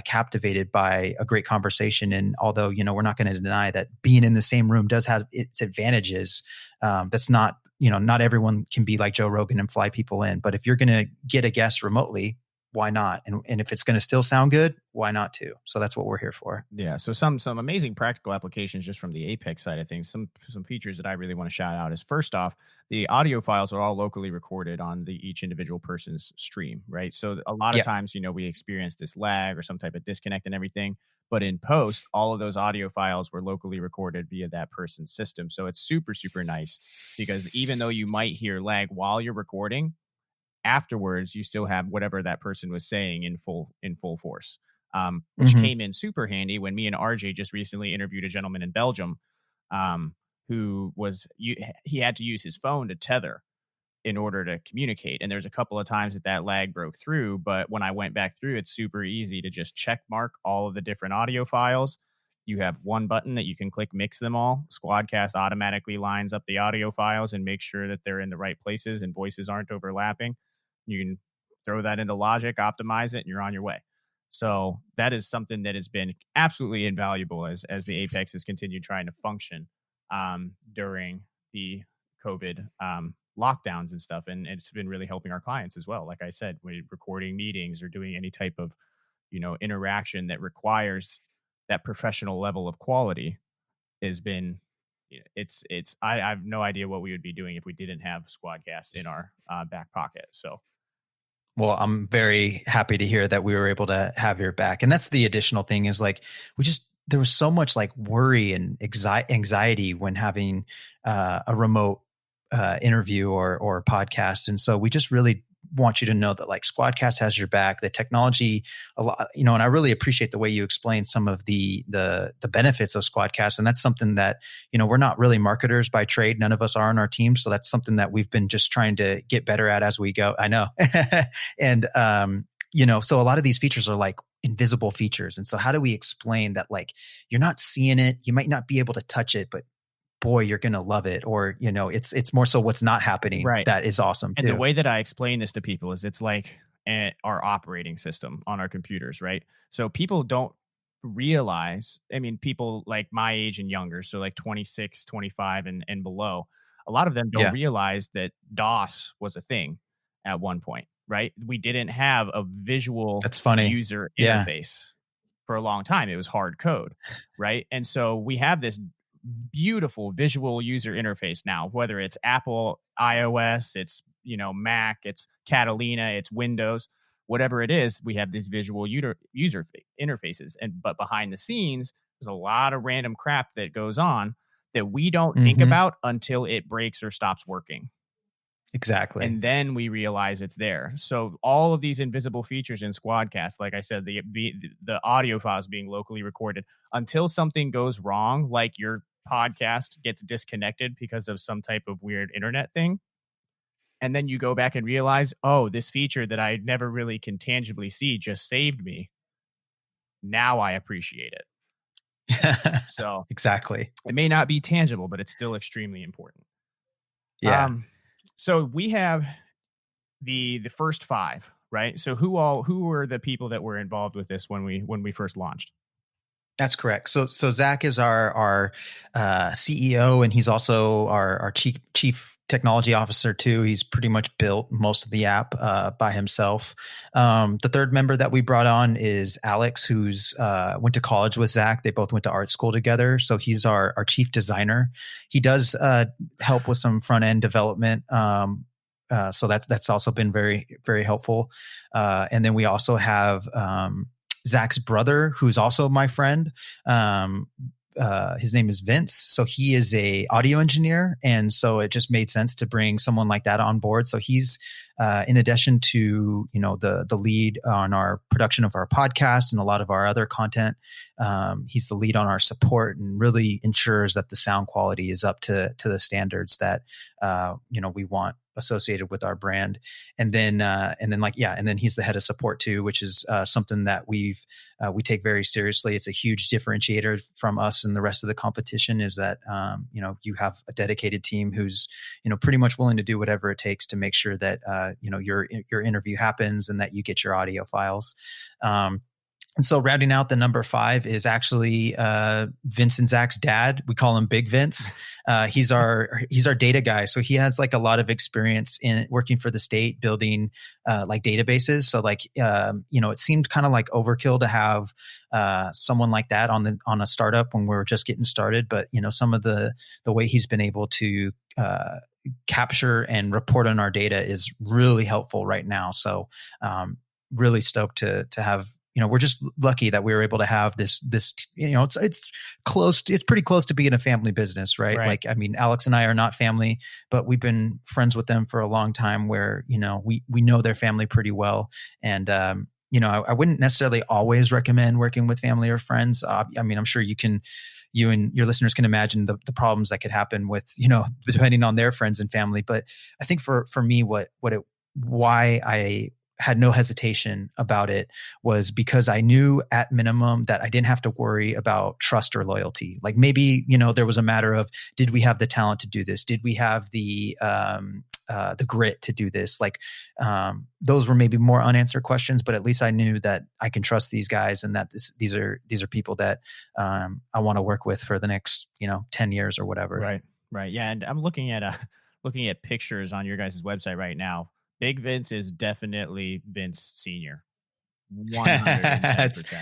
captivated by a great conversation. And although, we're not going to deny that being in the same room does have its advantages, that's not, not everyone can be like Joe Rogan and fly people in. But if you're going to get a guest remotely, why not? And if it's going to still sound good, why not too? So that's what we're here for. Yeah. So some amazing practical applications just from the Apex side of things. Some features that I really want to shout out is, first off, the audio files are all locally recorded on each individual person's stream, right? So a lot of times, we experience this lag or some type of disconnect and everything. But in post, all of those audio files were locally recorded via that person's system. So it's super, super nice, because even though you might hear lag while you're recording, afterwards you still have whatever that person was saying in full force, which came in super handy when me and RJ just recently interviewed a gentleman in Belgium, who he had to use his phone to tether in order to communicate. And there's a couple of times that lag broke through, but when I went back through, it's super easy to just check mark all of the different audio files. You have one button that you can click, mix them all. Squadcast automatically lines up the audio files and makes sure that they're in the right places and voices aren't overlapping. You can throw that into Logic, optimize it, and you're on your way. So that is something that has been absolutely invaluable as the Apex has continued trying to function during the COVID lockdowns and stuff. And it's been really helping our clients as well. Like I said, when recording meetings or doing any type of, interaction that requires that professional level of quality has been, I have no idea what we would be doing if we didn't have Squadcast in our back pocket. So. Well, I'm very happy to hear that we were able to have your back. And that's the additional thing, is like, we just there was so much like worry and anxiety when having a remote interview or podcast. And so we just really want you to know that like Squadcast has your back. The technology, a lot, and I really appreciate the way you explained some of the benefits of Squadcast. And that's something that, we're not really marketers by trade. None of us are on our team. So that's something that we've been just trying to get better at as we go. I know. And, so a lot of these features are like invisible features. And so how do we explain that? Like, you're not seeing it, you might not be able to touch it, but boy, you're going to love it. Or, it's more so what's not happening. Right. That is awesome. And too. the way that I explain this to people is it's like our operating system on our computers, right? So people don't realize, people like my age and younger, so like 26, 25 and below, a lot of them don't realize that DOS was a thing at one point, right? We didn't have a visual user interface for a long time. It was hard code, right? And so we have this beautiful visual user interface now, whether it's Apple, iOS, it's, Mac, it's Catalina, it's Windows, whatever it is, we have these visual user interfaces. But behind the scenes, there's a lot of random crap that goes on that we don't think about until it breaks or stops working. Exactly. And then we realize it's there. So all of these invisible features in Squadcast, like I said, the audio files being locally recorded, until something goes wrong, like your podcast gets disconnected because of some type of weird internet thing. And then you go back and realize, oh, this feature that I never really can tangibly see just saved me. Now I appreciate it. So exactly. It may not be tangible, but it's still extremely important. Yeah. So we have the first 5, right? So who were the people that were involved with this when we first launched? That's correct. So Zach is our CEO, and he's also our chief technology officer too. He's pretty much built most of the app by himself. The third member that we brought on is Alex, who's went to college with Zach. They both went to art school together. So he's our chief designer. He does help with some front end development. So that's also been very, very helpful. And then we also have Zach's brother, who's also my friend. His name is Vince. So he is a audio engineer. And so it just made sense to bring someone like that on board. So he's, in addition to, the lead on our production of our podcast and a lot of our other content, he's the lead on our support and really ensures that the sound quality is up to the standards that, we want associated with our brand. And then he's the head of support too, which is something that we take very seriously. It's a huge differentiator from us and the rest of the competition is that, you have a dedicated team who's, pretty much willing to do whatever it takes to make sure that, your interview happens and that you get your audio files. And so rounding out the number 5 is actually Vince and Zach's dad. We call him Big Vince. He's our data guy. So he has like a lot of experience in working for the state, building like databases. So like it seemed kind of like overkill to have someone like that on a startup when we're just getting started. But some of the way he's been able to capture and report on our data is really helpful right now. So really stoked to have. We're just lucky that we were able to have this, it's pretty close to being a family business, right? Like, Alex and I are not family, but we've been friends with them for a long time where, we know their family pretty well. And, I wouldn't necessarily always recommend working with family or friends. I'm sure you and your listeners can imagine the problems that could happen with, depending on their friends and family. But I think for me, why I had no hesitation about it was because I knew at minimum that I didn't have to worry about trust or loyalty. Like maybe, there was a matter of, did we have the talent to do this? Did we have the grit to do this? Like, those were maybe more unanswered questions, but at least I knew that I can trust these guys and that these are people that, I want to work with for the next, 10 years or whatever. Right. Yeah. And I'm looking at pictures on your guys' website right now. Big Vince is definitely Vince Senior. 110%.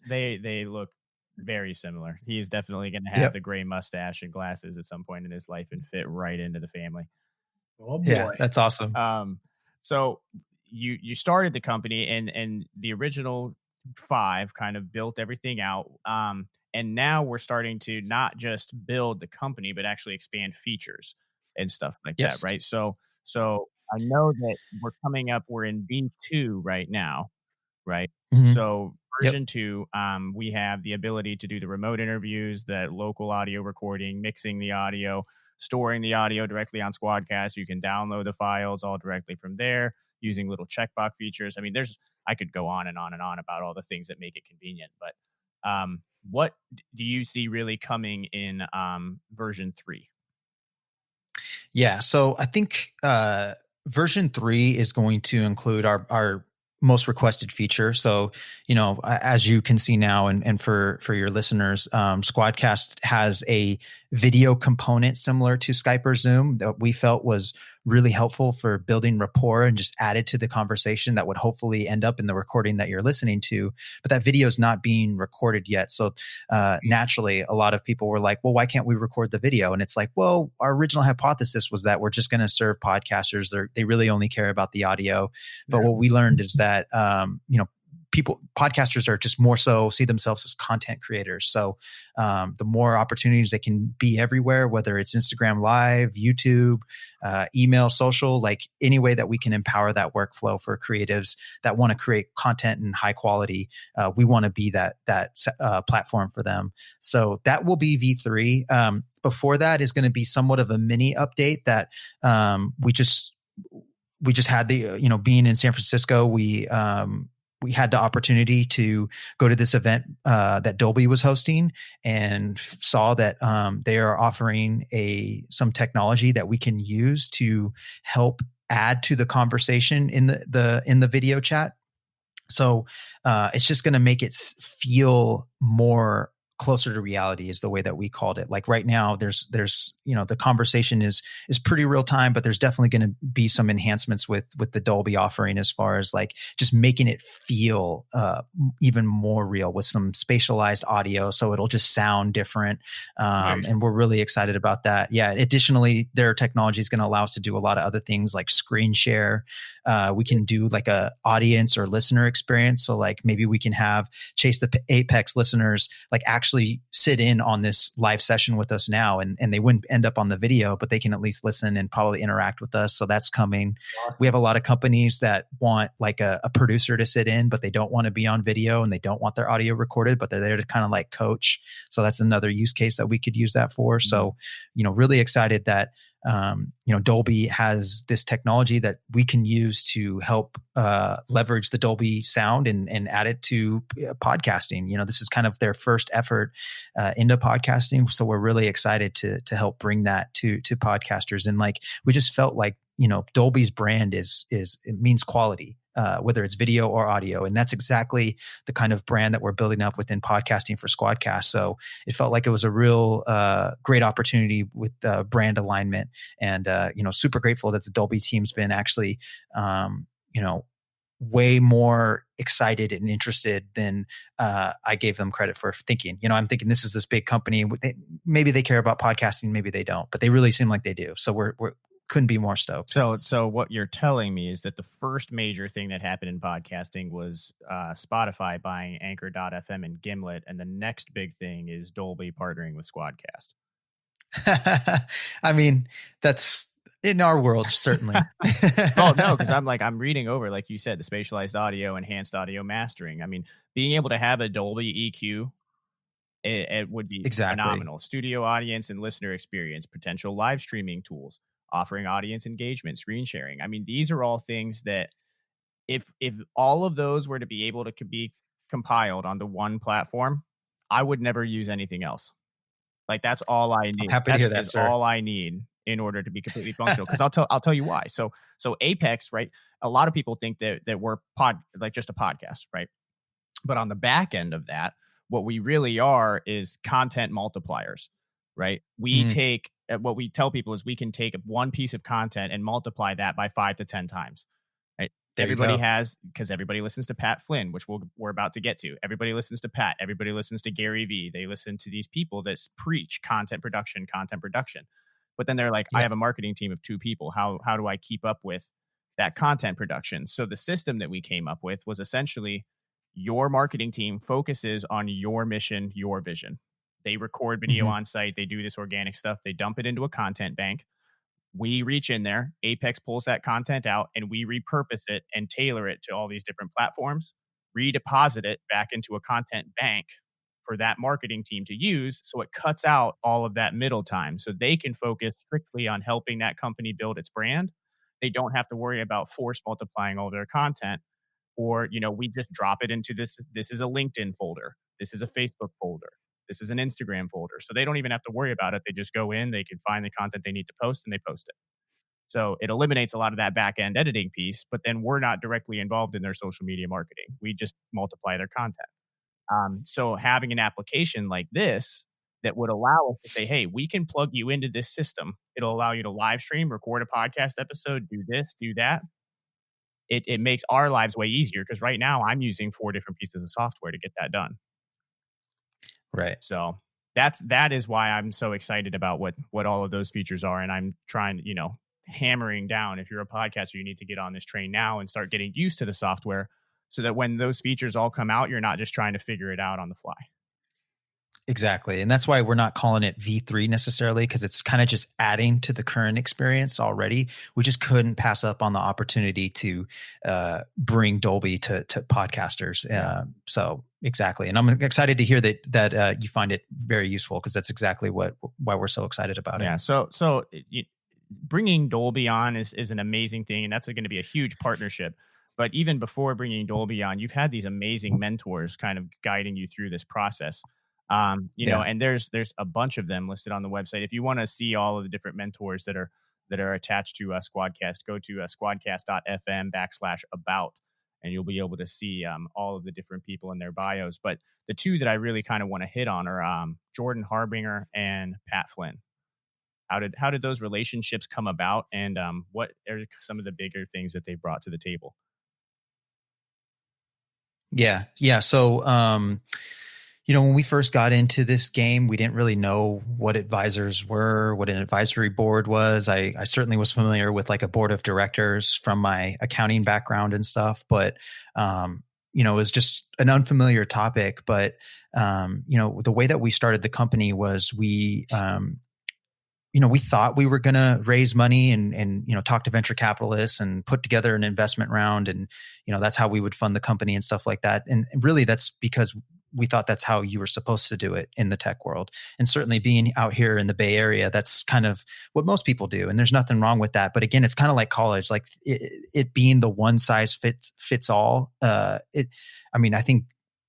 They look very similar. He's definitely going to have the gray mustache and glasses at some point in his life and fit right into the family. Oh boy. Yeah, that's awesome. So you started the company and the original 5 kind of built everything out. And now we're starting to not just build the company, but actually expand features and stuff like that, Yes. right? So I know that we're in V2 right now, right? Mhm. So Yep. version 2, we have the ability to do the remote interviews, the local audio recording, mixing the audio, storing the audio directly on Squadcast. You can download the files all directly from there using little checkbox features. I mean, I could go on and on and on about all the things that make it convenient, but what do you see really coming in version 3? Yeah. So I think version 3 is going to include our most requested feature. So, as you can see now, and for your listeners, Squadcast has a video component similar to Skype or Zoom that we felt was really helpful for building rapport and just added to the conversation that would hopefully end up in the recording that you're listening to. But that video is not being recorded yet. So naturally, a lot of people were like, well, why can't we record the video? And it's like, well, our original hypothesis was that we're just going to serve podcasters. They really only care about the audio. But what we learned is that, podcasters are just more so see themselves as content creators. So the more opportunities they can be everywhere, whether it's Instagram Live, YouTube, email, social, like any way that we can empower that workflow for creatives that want to create content in high quality, we want to be that platform for them. So that will be V3. Before that is going to be somewhat of a mini update that we just had the, being in San Francisco, we had the opportunity to go to this event that Dolby was hosting and saw that they are offering some technology that we can use to help add to the conversation in the video chat. So it's just going to make it feel more closer to reality is the way that we called it. Like right now there's the conversation is pretty real time, but there's definitely going to be some enhancements with the Dolby offering as far as like just making it feel even more real with some spatialized audio. So it'll just sound different. Nice. And we're really excited about that. Yeah. Additionally, their technology is going to allow us to do a lot of other things like screen share. We can do like a audience or listener experience. So like maybe we can have Chase the Apex listeners like actually sit in on this live session with us now, and they wouldn't end up on the video, but they can at least listen and probably interact with us. So that's coming. Awesome. We have a lot of companies that want like a producer to sit in, but they don't want to be on video and they don't want their audio recorded, but they're there to kind of like coach. So that's another use case that we could use that for. Mm-hmm. So, really excited that Dolby has this technology that we can use to help leverage the Dolby sound and add it to podcasting. This is kind of their first effort into podcasting. So we're really excited to help bring that to podcasters. And like, we just felt like, Dolby's brand it means quality. Whether it's video or audio. And that's exactly the kind of brand that we're building up within podcasting for Squadcast. So it felt like it was a real great opportunity with brand alignment, and, super grateful that the Dolby team's been actually, way more excited and interested than I gave them credit for thinking. I'm thinking this is this big company. Maybe they care about podcasting, maybe they don't, but they really seem like they do. So we're couldn't be more stoked. So what you're telling me is that the first major thing that happened in podcasting was Spotify buying Anchor.fm and Gimlet, and the next big thing is Dolby partnering with Squadcast. I mean, that's in our world, certainly. Oh no, because I'm reading over, like you said, the spatialized audio, enhanced audio mastering. I mean, being able to have a Dolby EQ, it would be phenomenal. Studio audience and listener experience, potential live streaming tools, offering audience engagement, screen sharing. I mean, these are all things that if all of those were to be able to be compiled onto one platform, I would never use anything else. Like that's all I need. I'm happy to hear that, sir. All I need in order to be completely functional. Because I'll tell you why. So Apex, right? A lot of people think that we're just a podcast, right? But on the back end of that, what we really are is content multipliers, right? We take what we tell people is we can take one piece of content and multiply that by 5 to 10 times. Right? Everybody has, because everybody listens to Pat Flynn, which we're about to get to. Everybody listens to Pat. Everybody listens to Gary Vee. They listen to these people that preach content production. But then they're like, I have a marketing team of 2 people. How do I keep up with that content production? So the system that we came up with was essentially your marketing team focuses on your mission, your vision. They record video on site. They do this organic stuff. They dump it into a content bank. We reach in there. Apex pulls that content out and we repurpose it and tailor it to all these different platforms, redeposit it back into a content bank for that marketing team to use. So it cuts out all of that middle time so they can focus strictly on helping that company build its brand. They don't have to worry about force multiplying all their content, or, we just drop it into this. This is a LinkedIn folder. This is a Facebook folder. This is an Instagram folder. So they don't even have to worry about it. They just go in, they can find the content they need to post and they post it. So it eliminates a lot of that back end editing piece, but then we're not directly involved in their social media marketing. We just multiply their content. So having an application like this that would allow us to say, hey, we can plug you into this system. It'll allow you to live stream, record a podcast episode, do this, do that. It makes our lives way easier because right now I'm using 4 different pieces of software to get that done. Right. So that is why I'm so excited about what all of those features are. And I'm trying, hammering down, if you're a podcaster, you need to get on this train now and start getting used to the software so that when those features all come out, you're not just trying to figure it out on the fly. Exactly. And that's why we're not calling it V3 necessarily, because it's kind of just adding to the current experience already. We just couldn't pass up on the opportunity to bring Dolby to podcasters. So exactly. And I'm excited to hear that you find it very useful, because that's exactly why we're so excited about it. Yeah. So bringing Dolby on is an amazing thing. And that's going to be a huge partnership. But even before bringing Dolby on, you've had these amazing mentors kind of guiding you through this process. And there's a bunch of them listed on the website. If you want to see all of the different mentors that are attached to Squadcast, go to squadcast.fm/about, and you'll be able to see all of the different people in their bios. But the 2 that I really kind of want to hit on are Jordan Harbinger and Pat Flynn. How did those relationships come about, and what are some of the bigger things that they brought to the table? Yeah. So, when we first got into this game, we didn't really know what advisors were, what an advisory board was. I certainly was familiar with like a board of directors from my accounting background and stuff, but, it was just an unfamiliar topic. But, the way that we started the company was we thought we were going to raise money and talk to venture capitalists and put together an investment round. And, that's how we would fund the company and stuff like that. And really that's because we thought that's how you were supposed to do it in the tech world. And certainly being out here in the Bay Area, that's kind of what most people do. And there's nothing wrong with that. But again, it's kind of like college, like it being the one size fits all. I think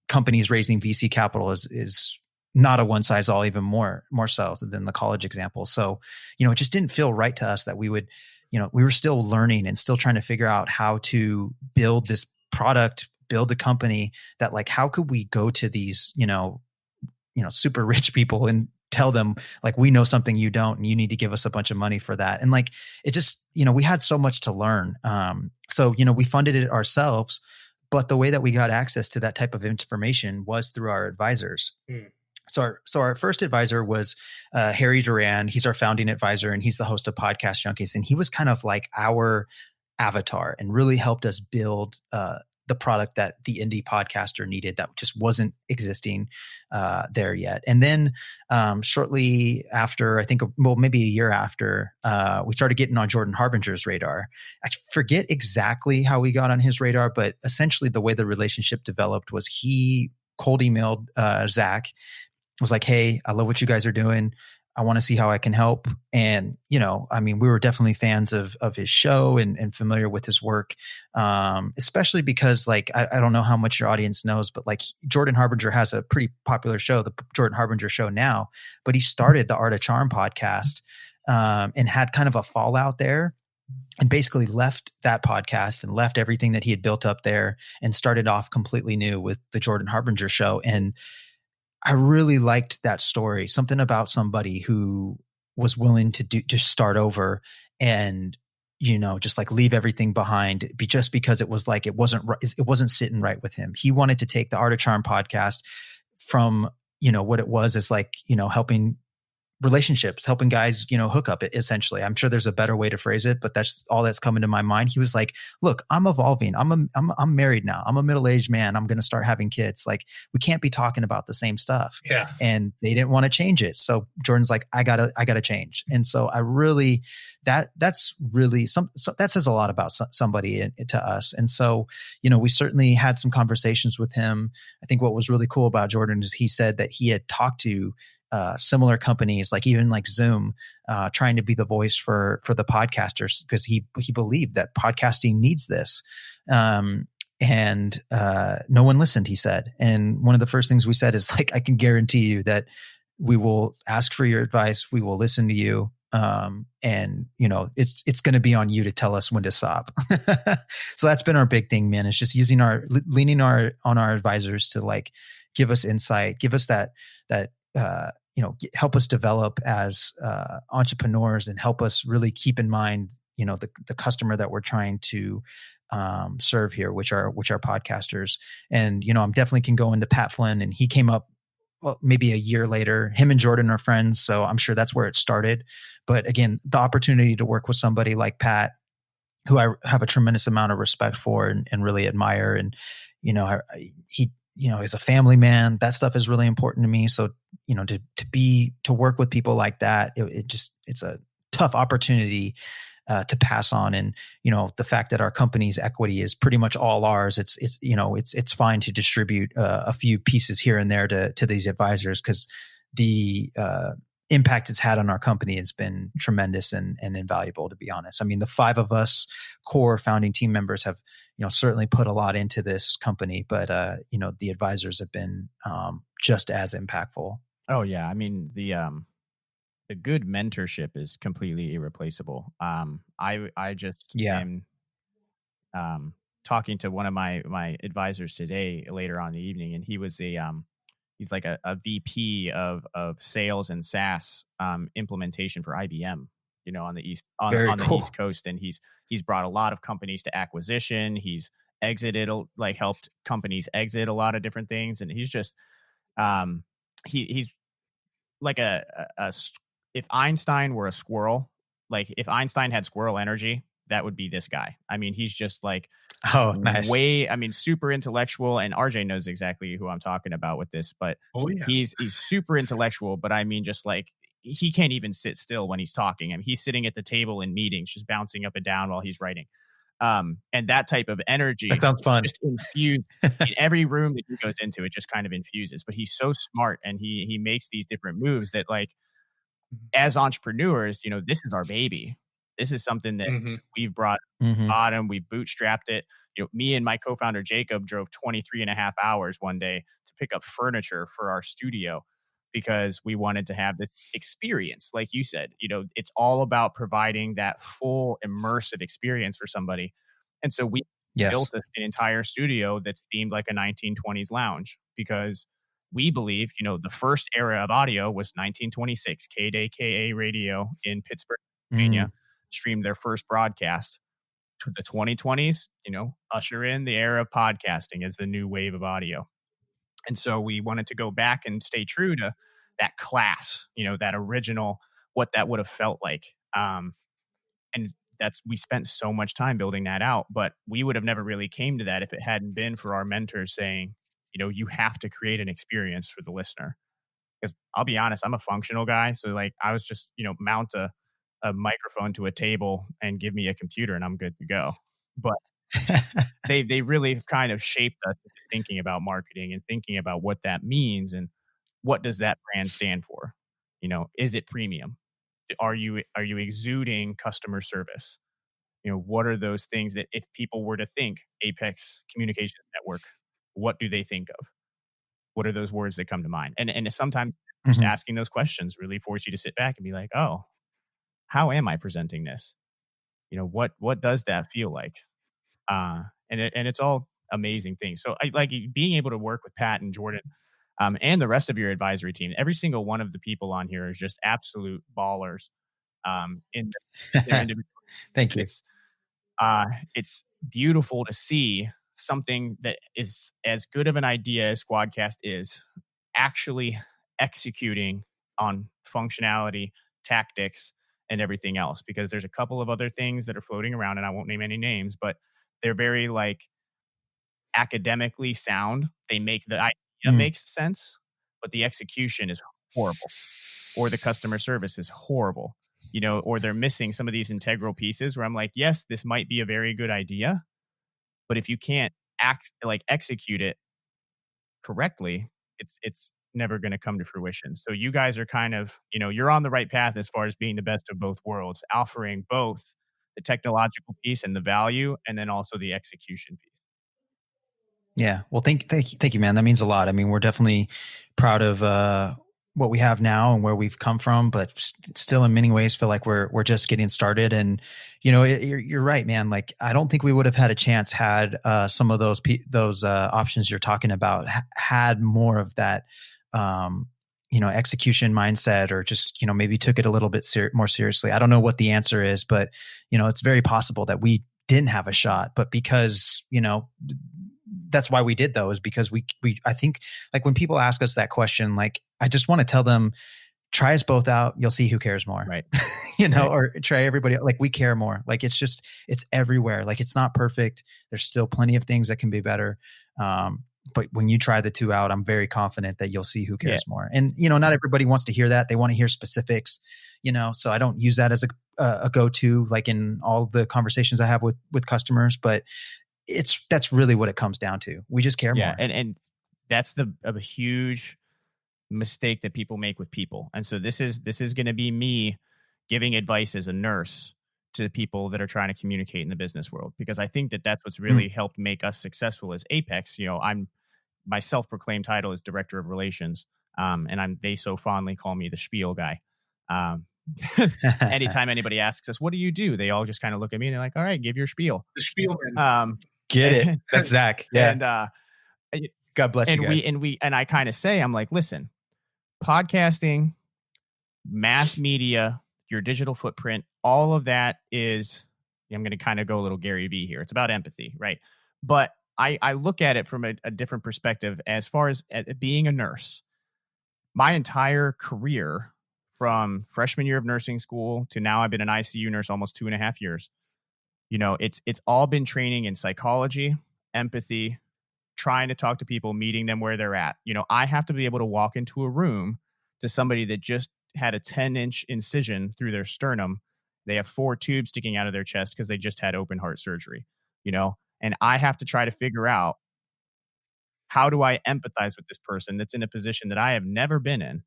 companies raising VC capital is not a one size all, even more so than the college example. So, it just didn't feel right to us that we would, we were still learning and still trying to figure out how to build this product, build a company that, like, how could we go to these, super rich people and tell them, like, we know something you don't, and you need to give us a bunch of money for that. And like, it just, we had so much to learn. So, we funded it ourselves, but the way that we got access to that type of information was through our advisors. So our first advisor was Harry Duran. He's our founding advisor, and he's the host of Podcast Junkies. And he was kind of like our avatar and really helped us build the product that the indie podcaster needed that just wasn't existing there yet. And then shortly after, I think, maybe a year after, we started getting on Jordan Harbinger's radar. I forget exactly how we got on his radar, but essentially the way the relationship developed was he cold emailed Zach, was like, hey, I love what you guys are doing. I want to see how I can help. And, we were definitely fans of his show and familiar with his work. Especially because, like, I don't know how much your audience knows, but like Jordan Harbinger has a pretty popular show, the Jordan Harbinger Show now, but he started the Art of Charm podcast and had kind of a fallout there, and basically left that podcast and left everything that he had built up there and started off completely new with the Jordan Harbinger Show. And I really liked that story. Something about somebody who was willing to just start over and, just like leave everything behind just because it was like, it wasn't sitting right with him. He wanted to take the Art of Charm podcast from, what it was as like, helping relationships, helping guys, hook up, essentially. I'm sure there's a better way to phrase it, but that's all that's coming to my mind. He was like, look, I'm evolving. I'm married now. I'm a middle-aged man. I'm going to start having kids. Like, we can't be talking about the same stuff. Yeah. And they didn't want to change it. So Jordan's like, I gotta change. And so I really, that's really that says a lot about somebody to us. And so, we certainly had some conversations with him. I think what was really cool about Jordan is he said that he had talked to similar companies, like even like Zoom, trying to be the voice for the podcasters, because he believed that podcasting needs this. And no one listened, he said. And one of the first things we said is like, I can guarantee you that we will ask for your advice. We will listen to you. And it's going to be on you to tell us when to stop. So that's been our big thing, man. It's just leaning on our advisors to like give us insight, give us that help us develop as entrepreneurs, and help us really keep in mind, the customer that we're trying to serve here, which are podcasters. And, I'm definitely can go into Pat Flynn, and he came up, well, maybe a year later. Him and Jordan are friends, so I'm sure that's where it started. But again, the opportunity to work with somebody like Pat, who I have a tremendous amount of respect for and really admire, and he is a family man. That stuff is really important to me. So to work with people like that, it's a tough opportunity to pass on. And the fact that our company's equity is pretty much all ours, it's fine to distribute a few pieces here and there to these advisors, because the impact it's had on our company has been tremendous and invaluable, to be honest. I mean, the 5 of us core founding team members have certainly put a lot into this company, but the advisors have been just as impactful. Oh yeah, I mean the good mentorship is completely irreplaceable. I just am talking to one of my advisors today later on in the evening, and he was he's like a VP of sales and SaaS implementation for IBM, on the East the East Coast, and he's brought a lot of companies to acquisition. He's helped companies exit a lot of different things, and he's just he's like if Einstein were a squirrel, like if Einstein had squirrel energy, that would be this guy. I mean, he's just like, oh, nice. Super intellectual. And RJ knows exactly who I'm talking about with this, but he's super intellectual. But I mean, just like, he can't even sit still when he's talking. I mean, he's sitting at the table in meetings, just bouncing up and down while he's writing. And that type of energy, that sounds fun. Just infused in every room that he goes into. It just kind of infuses. But he's so smart, and he makes these different moves that, like, as entrepreneurs, this is our baby. This is something that we've brought bottom. We bootstrapped it. Me and my co-founder Jacob drove 23 and a half hours one day to pick up furniture for our studio, because we wanted to have this experience. Like you said, it's all about providing that full immersive experience for somebody. And so we built an entire studio that's themed like a 1920s lounge, because we believe, the first era of audio was 1926. KDKA Radio in Pittsburgh, Pennsylvania, streamed their first broadcast. To the 2020s, usher in the era of podcasting as the new wave of audio. And so we wanted to go back and stay true to that class, that original, what that would have felt like. And we spent so much time building that out, but we would have never really came to that if it hadn't been for our mentors saying, you have to create an experience for the listener. Because I'll be honest, I'm a functional guy. So like, I was just, mount a microphone to a table and give me a computer and I'm good to go. But they really kind of shaped us thinking about marketing and thinking about what that means and what does that brand stand for? Is it premium? Are you exuding customer service? What are those things that if people were to think Apex Communications Network, what do they think of? What are those words that come to mind? And sometimes just asking those questions really force you to sit back and be like, oh, how am I presenting this? What does that feel like? And it's all amazing things. So I like being able to work with Pat and Jordan, and the rest of your advisory team. Every single one of the people on here is just absolute ballers. In their individual. Thank you. It's beautiful to see something that is as good of an idea as Squadcast is actually executing on functionality, tactics, and everything else. Because there's a couple of other things that are floating around, and I won't name any names, but they're very like academically sound. They make the idea makes sense, but the execution is horrible, or the customer service is horrible, or they're missing some of these integral pieces where I'm like, yes, this might be a very good idea, but if you can't execute it correctly, it's never going to come to fruition. So you guys are kind of, you're on the right path as far as being the best of both worlds, offering both the technological piece and the value, and then also the execution piece. Yeah. Well, thank you, man. That means a lot. I mean, we're definitely proud of what we have now and where we've come from, but still in many ways feel like we're just getting started. And, you're right, man. Like, I don't think we would have had a chance had some of those options you're talking about had more of that, execution mindset, or just, maybe took it a little bit more seriously. I don't know what the answer is, but, it's very possible that we didn't have a shot, but because, that's why we did those, because we I think, like, when people ask us that question, like, I just want to tell them, try us both out. You'll see who cares more, right? Right. Or try everybody. Like, we care more. Like, it's everywhere. Like, it's not perfect. There's still plenty of things that can be better. But when you try the two out, I'm very confident that you'll see who cares more. And, not everybody wants to hear that. They want to hear specifics, so I don't use that as a go-to, like in all the conversations I have with customers, but that's really what it comes down to. We just care more. And that's a huge mistake that people make with people. And so this is going to be me giving advice as a nurse to people that are trying to communicate in the business world, because I think that that's what's really helped make us successful as Apex. My self-proclaimed title is Director of Relations, and they so fondly call me the spiel guy. Anytime anybody asks us, what do you do? They all just kind of look at me and they're like, all right, give your spiel. The spiel man. Get it. That's Zach. Yeah. And God bless you guys. And I kind of say, I'm like, listen, podcasting, mass media, your digital footprint, all of that is, I'm going to kind of go a little Gary Vee here. It's about empathy, right? But I look at it from a different perspective as far as being a nurse. My entire career, from freshman year of nursing school to now, I've been an ICU nurse almost 2.5 years. It's all been training in psychology, empathy, trying to talk to people, meeting them where they're at. I have to be able to walk into a room to somebody that just had a 10-inch incision through their sternum. They have 4 tubes sticking out of their chest because they just had open heart surgery, and I have to try to figure out, how do I empathize with this person that's in a position that I have never been in,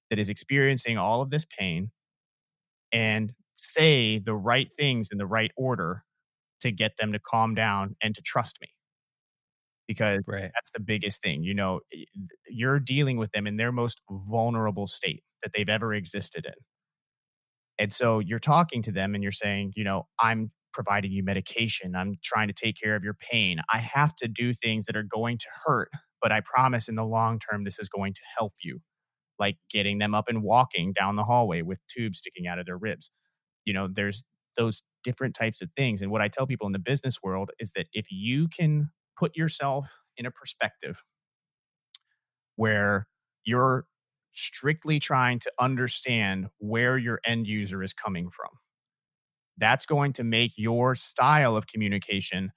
that is experiencing all of this pain, and say the right things in the right order to get them to calm down and to trust me. Because that's the biggest thing. You're dealing with them in their most vulnerable state that they've ever existed in. And so you're talking to them and you're saying, I'm providing you medication. I'm trying to take care of your pain. I have to do things that are going to hurt, but I promise in the long term, this is going to help you. Like getting them up and walking down the hallway with tubes sticking out of their ribs. There's those different types of things. And what I tell people in the business world is that if you can put yourself in a perspective where you're strictly trying to understand where your end user is coming from, that's going to make your style of communication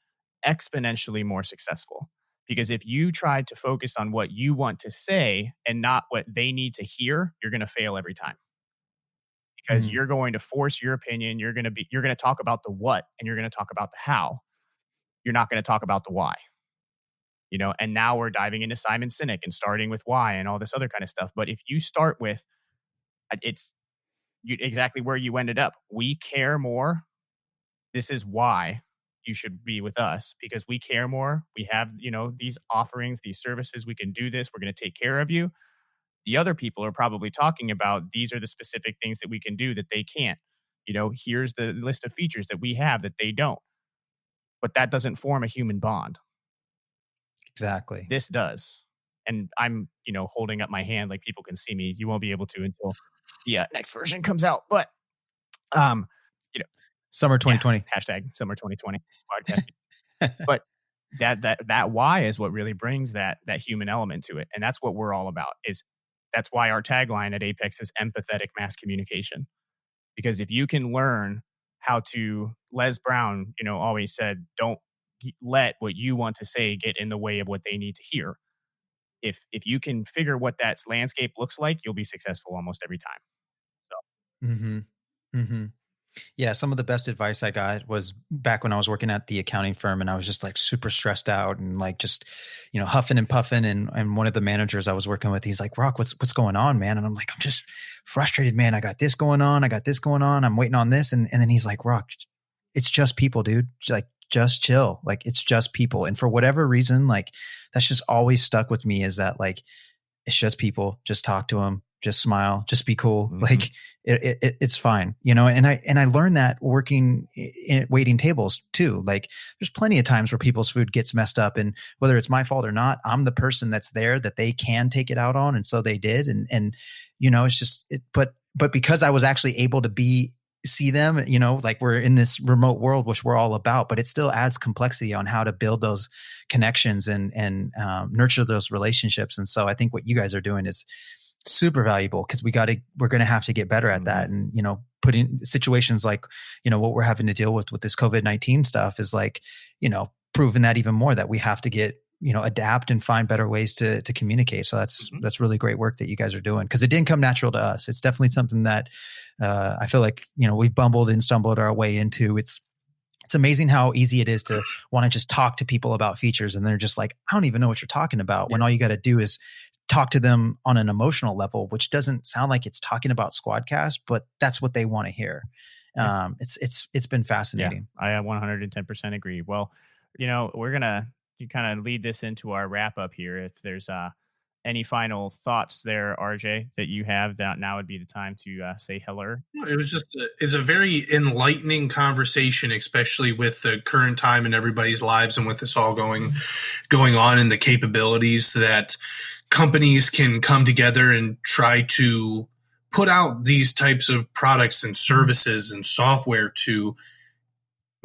exponentially more successful. Because if you try to focus on what you want to say and not what they need to hear, you're going to fail every time. Because you're going to force your opinion. You're going to talk about the what, and you're going to talk about the how. You're not going to talk about the why. And now we're diving into Simon Sinek and starting with why and all this other kind of stuff. But if you start with, exactly where you ended up. We care more. This is why you should be with us, because we care more. We have, these offerings, these services. We can do this. We're going to take care of you. The other people are probably talking about, these are the specific things that we can do that they can't. Here's the list of features that we have that they don't. But that doesn't form a human bond. Exactly. This does. And I'm, holding up my hand like people can see me. You won't be able to until the next version comes out. But, summer 2020. Hashtag summer 2020 podcast. But that why is what really brings that human element to it. And that's what we're all about, is That's why our tagline at Apex is empathetic mass communication. Because if you can learn how to, Les Brown, always said, don't let what you want to say get in the way of what they need to hear. If you can figure what that landscape looks like, you'll be successful almost every time. So. Mm-hmm. Mm-hmm. Yeah, some of the best advice I got was back when I was working at the accounting firm, and I was just like super stressed out and like just, huffing and puffing. And one of the managers I was working with, he's like, "Rock, what's going on, man?" And I'm like, "I'm just frustrated, man. I got this going on. I'm waiting on this." And then he's like, "Rock, it's just people, dude. Like, just chill. Like, it's just people." And for whatever reason, like that's just always stuck with me, is that like, it's just people. Just talk to them. Just smile. Just be cool. Mm-hmm. Like it's fine, And I learned that working in waiting tables too. Like there's plenty of times where people's food gets messed up, and whether it's my fault or not, I'm the person that's there that they can take it out on, and so they did. And it's just but because I was actually able to see them, like we're in this remote world, which we're all about, but it still adds complexity on how to build those connections and nurture those relationships. And so I think what you guys are doing is super valuable, because we're going to have to get better at that. And, putting situations like, what we're having to deal with this COVID-19 stuff is like, proving that even more, that we have to get, adapt and find better ways to communicate. So that's really great work that you guys are doing, because it didn't come natural to us. It's definitely something that I feel like, we've bumbled and stumbled our way into. It's amazing how easy it is to want to just talk to people about features, and they're just like, I don't even know what you're talking about, when all you got to do is talk to them on an emotional level, which doesn't sound like it's talking about Squadcast, but that's what they want to hear. It's been fascinating. Yeah, I 110% agree. Well, we're going to kind of lead this into our wrap up here. If there's any final thoughts there, RJ, that you have, that now would be the time to say hello. It was just it's a very enlightening conversation, especially with the current time in everybody's lives and with this all going on, and the capabilities that companies can come together and try to put out these types of products and services and software to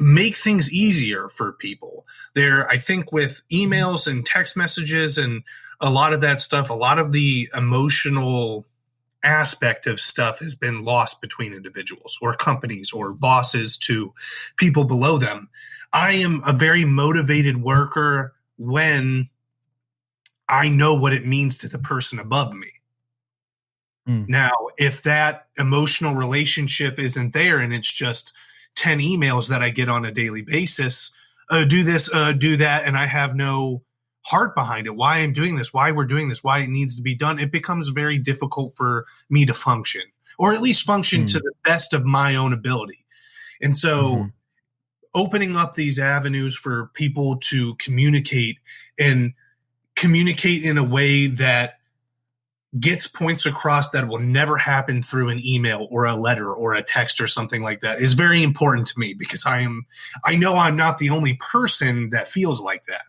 make things easier for people. I think with emails and text messages and a lot of that stuff, a lot of the emotional aspect of stuff has been lost between individuals or companies or bosses to people below them. I am a very motivated worker when I know what it means to the person above me. Now, if that emotional relationship isn't there, and it's just 10 emails that I get on a daily basis, do this, do that, and I have no heart behind it, why I'm doing this, why we're doing this, why it needs to be done, it becomes very difficult for me to function, or at least function to the best of my own ability. And so opening up these avenues for people to communicate in a way that gets points across that will never happen through an email or a letter or a text or something like that is very important to me, because I know I'm not the only person that feels like that.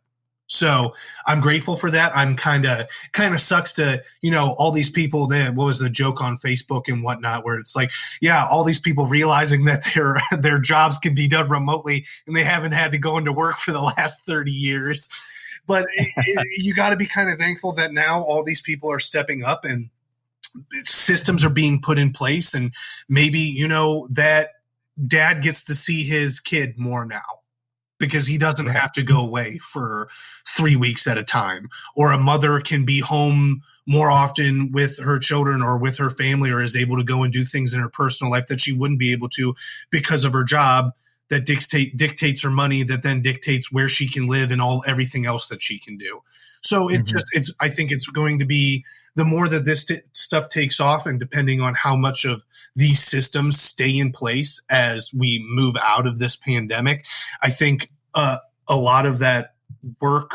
So I'm grateful for that. I'm kind of sucks to, all these people that, what was the joke on Facebook and whatnot, where it's like, yeah, all these people realizing that their jobs can be done remotely and they haven't had to go into work for the last 30 years. But you got to be kind of thankful that now all these people are stepping up and systems are being put in place. And maybe, that dad gets to see his kid more now, because he doesn't have to go away for 3 weeks at a time, or a mother can be home more often with her children or with her family, or is able to go and do things in her personal life that she wouldn't be able to because of her job, that dictates her money, that then dictates where she can live and everything else that she can do. So I think it's going to be, the more that this stuff takes off, and depending on how much of these systems stay in place as we move out of this pandemic, I think a lot of that work,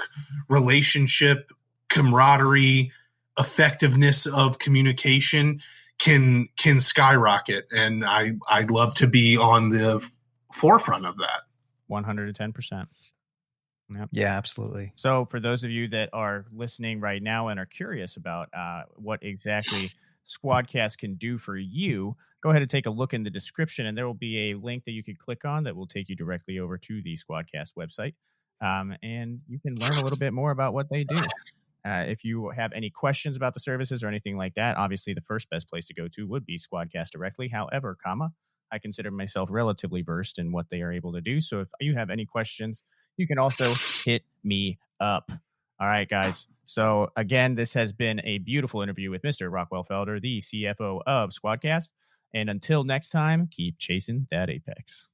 relationship, camaraderie, effectiveness of communication can skyrocket. And I'd love to be on the forefront of that. 110%. Yep. Yeah, absolutely. So for those of you that are listening right now and are curious about what exactly Squadcast can do for you, go ahead and take a look in the description, and there will be a link that you can click on that will take you directly over to the Squadcast website. And you can learn a little bit more about what they do. If you have any questions about the services or anything like that, obviously the first best place to go to would be Squadcast directly. However, I consider myself relatively versed in what they are able to do. So if you have any questions, you can also hit me up. All right, guys. So again, this has been a beautiful interview with Mr. Rockwell Felder, the CFO of Squadcast. And until next time, keep chasing that apex.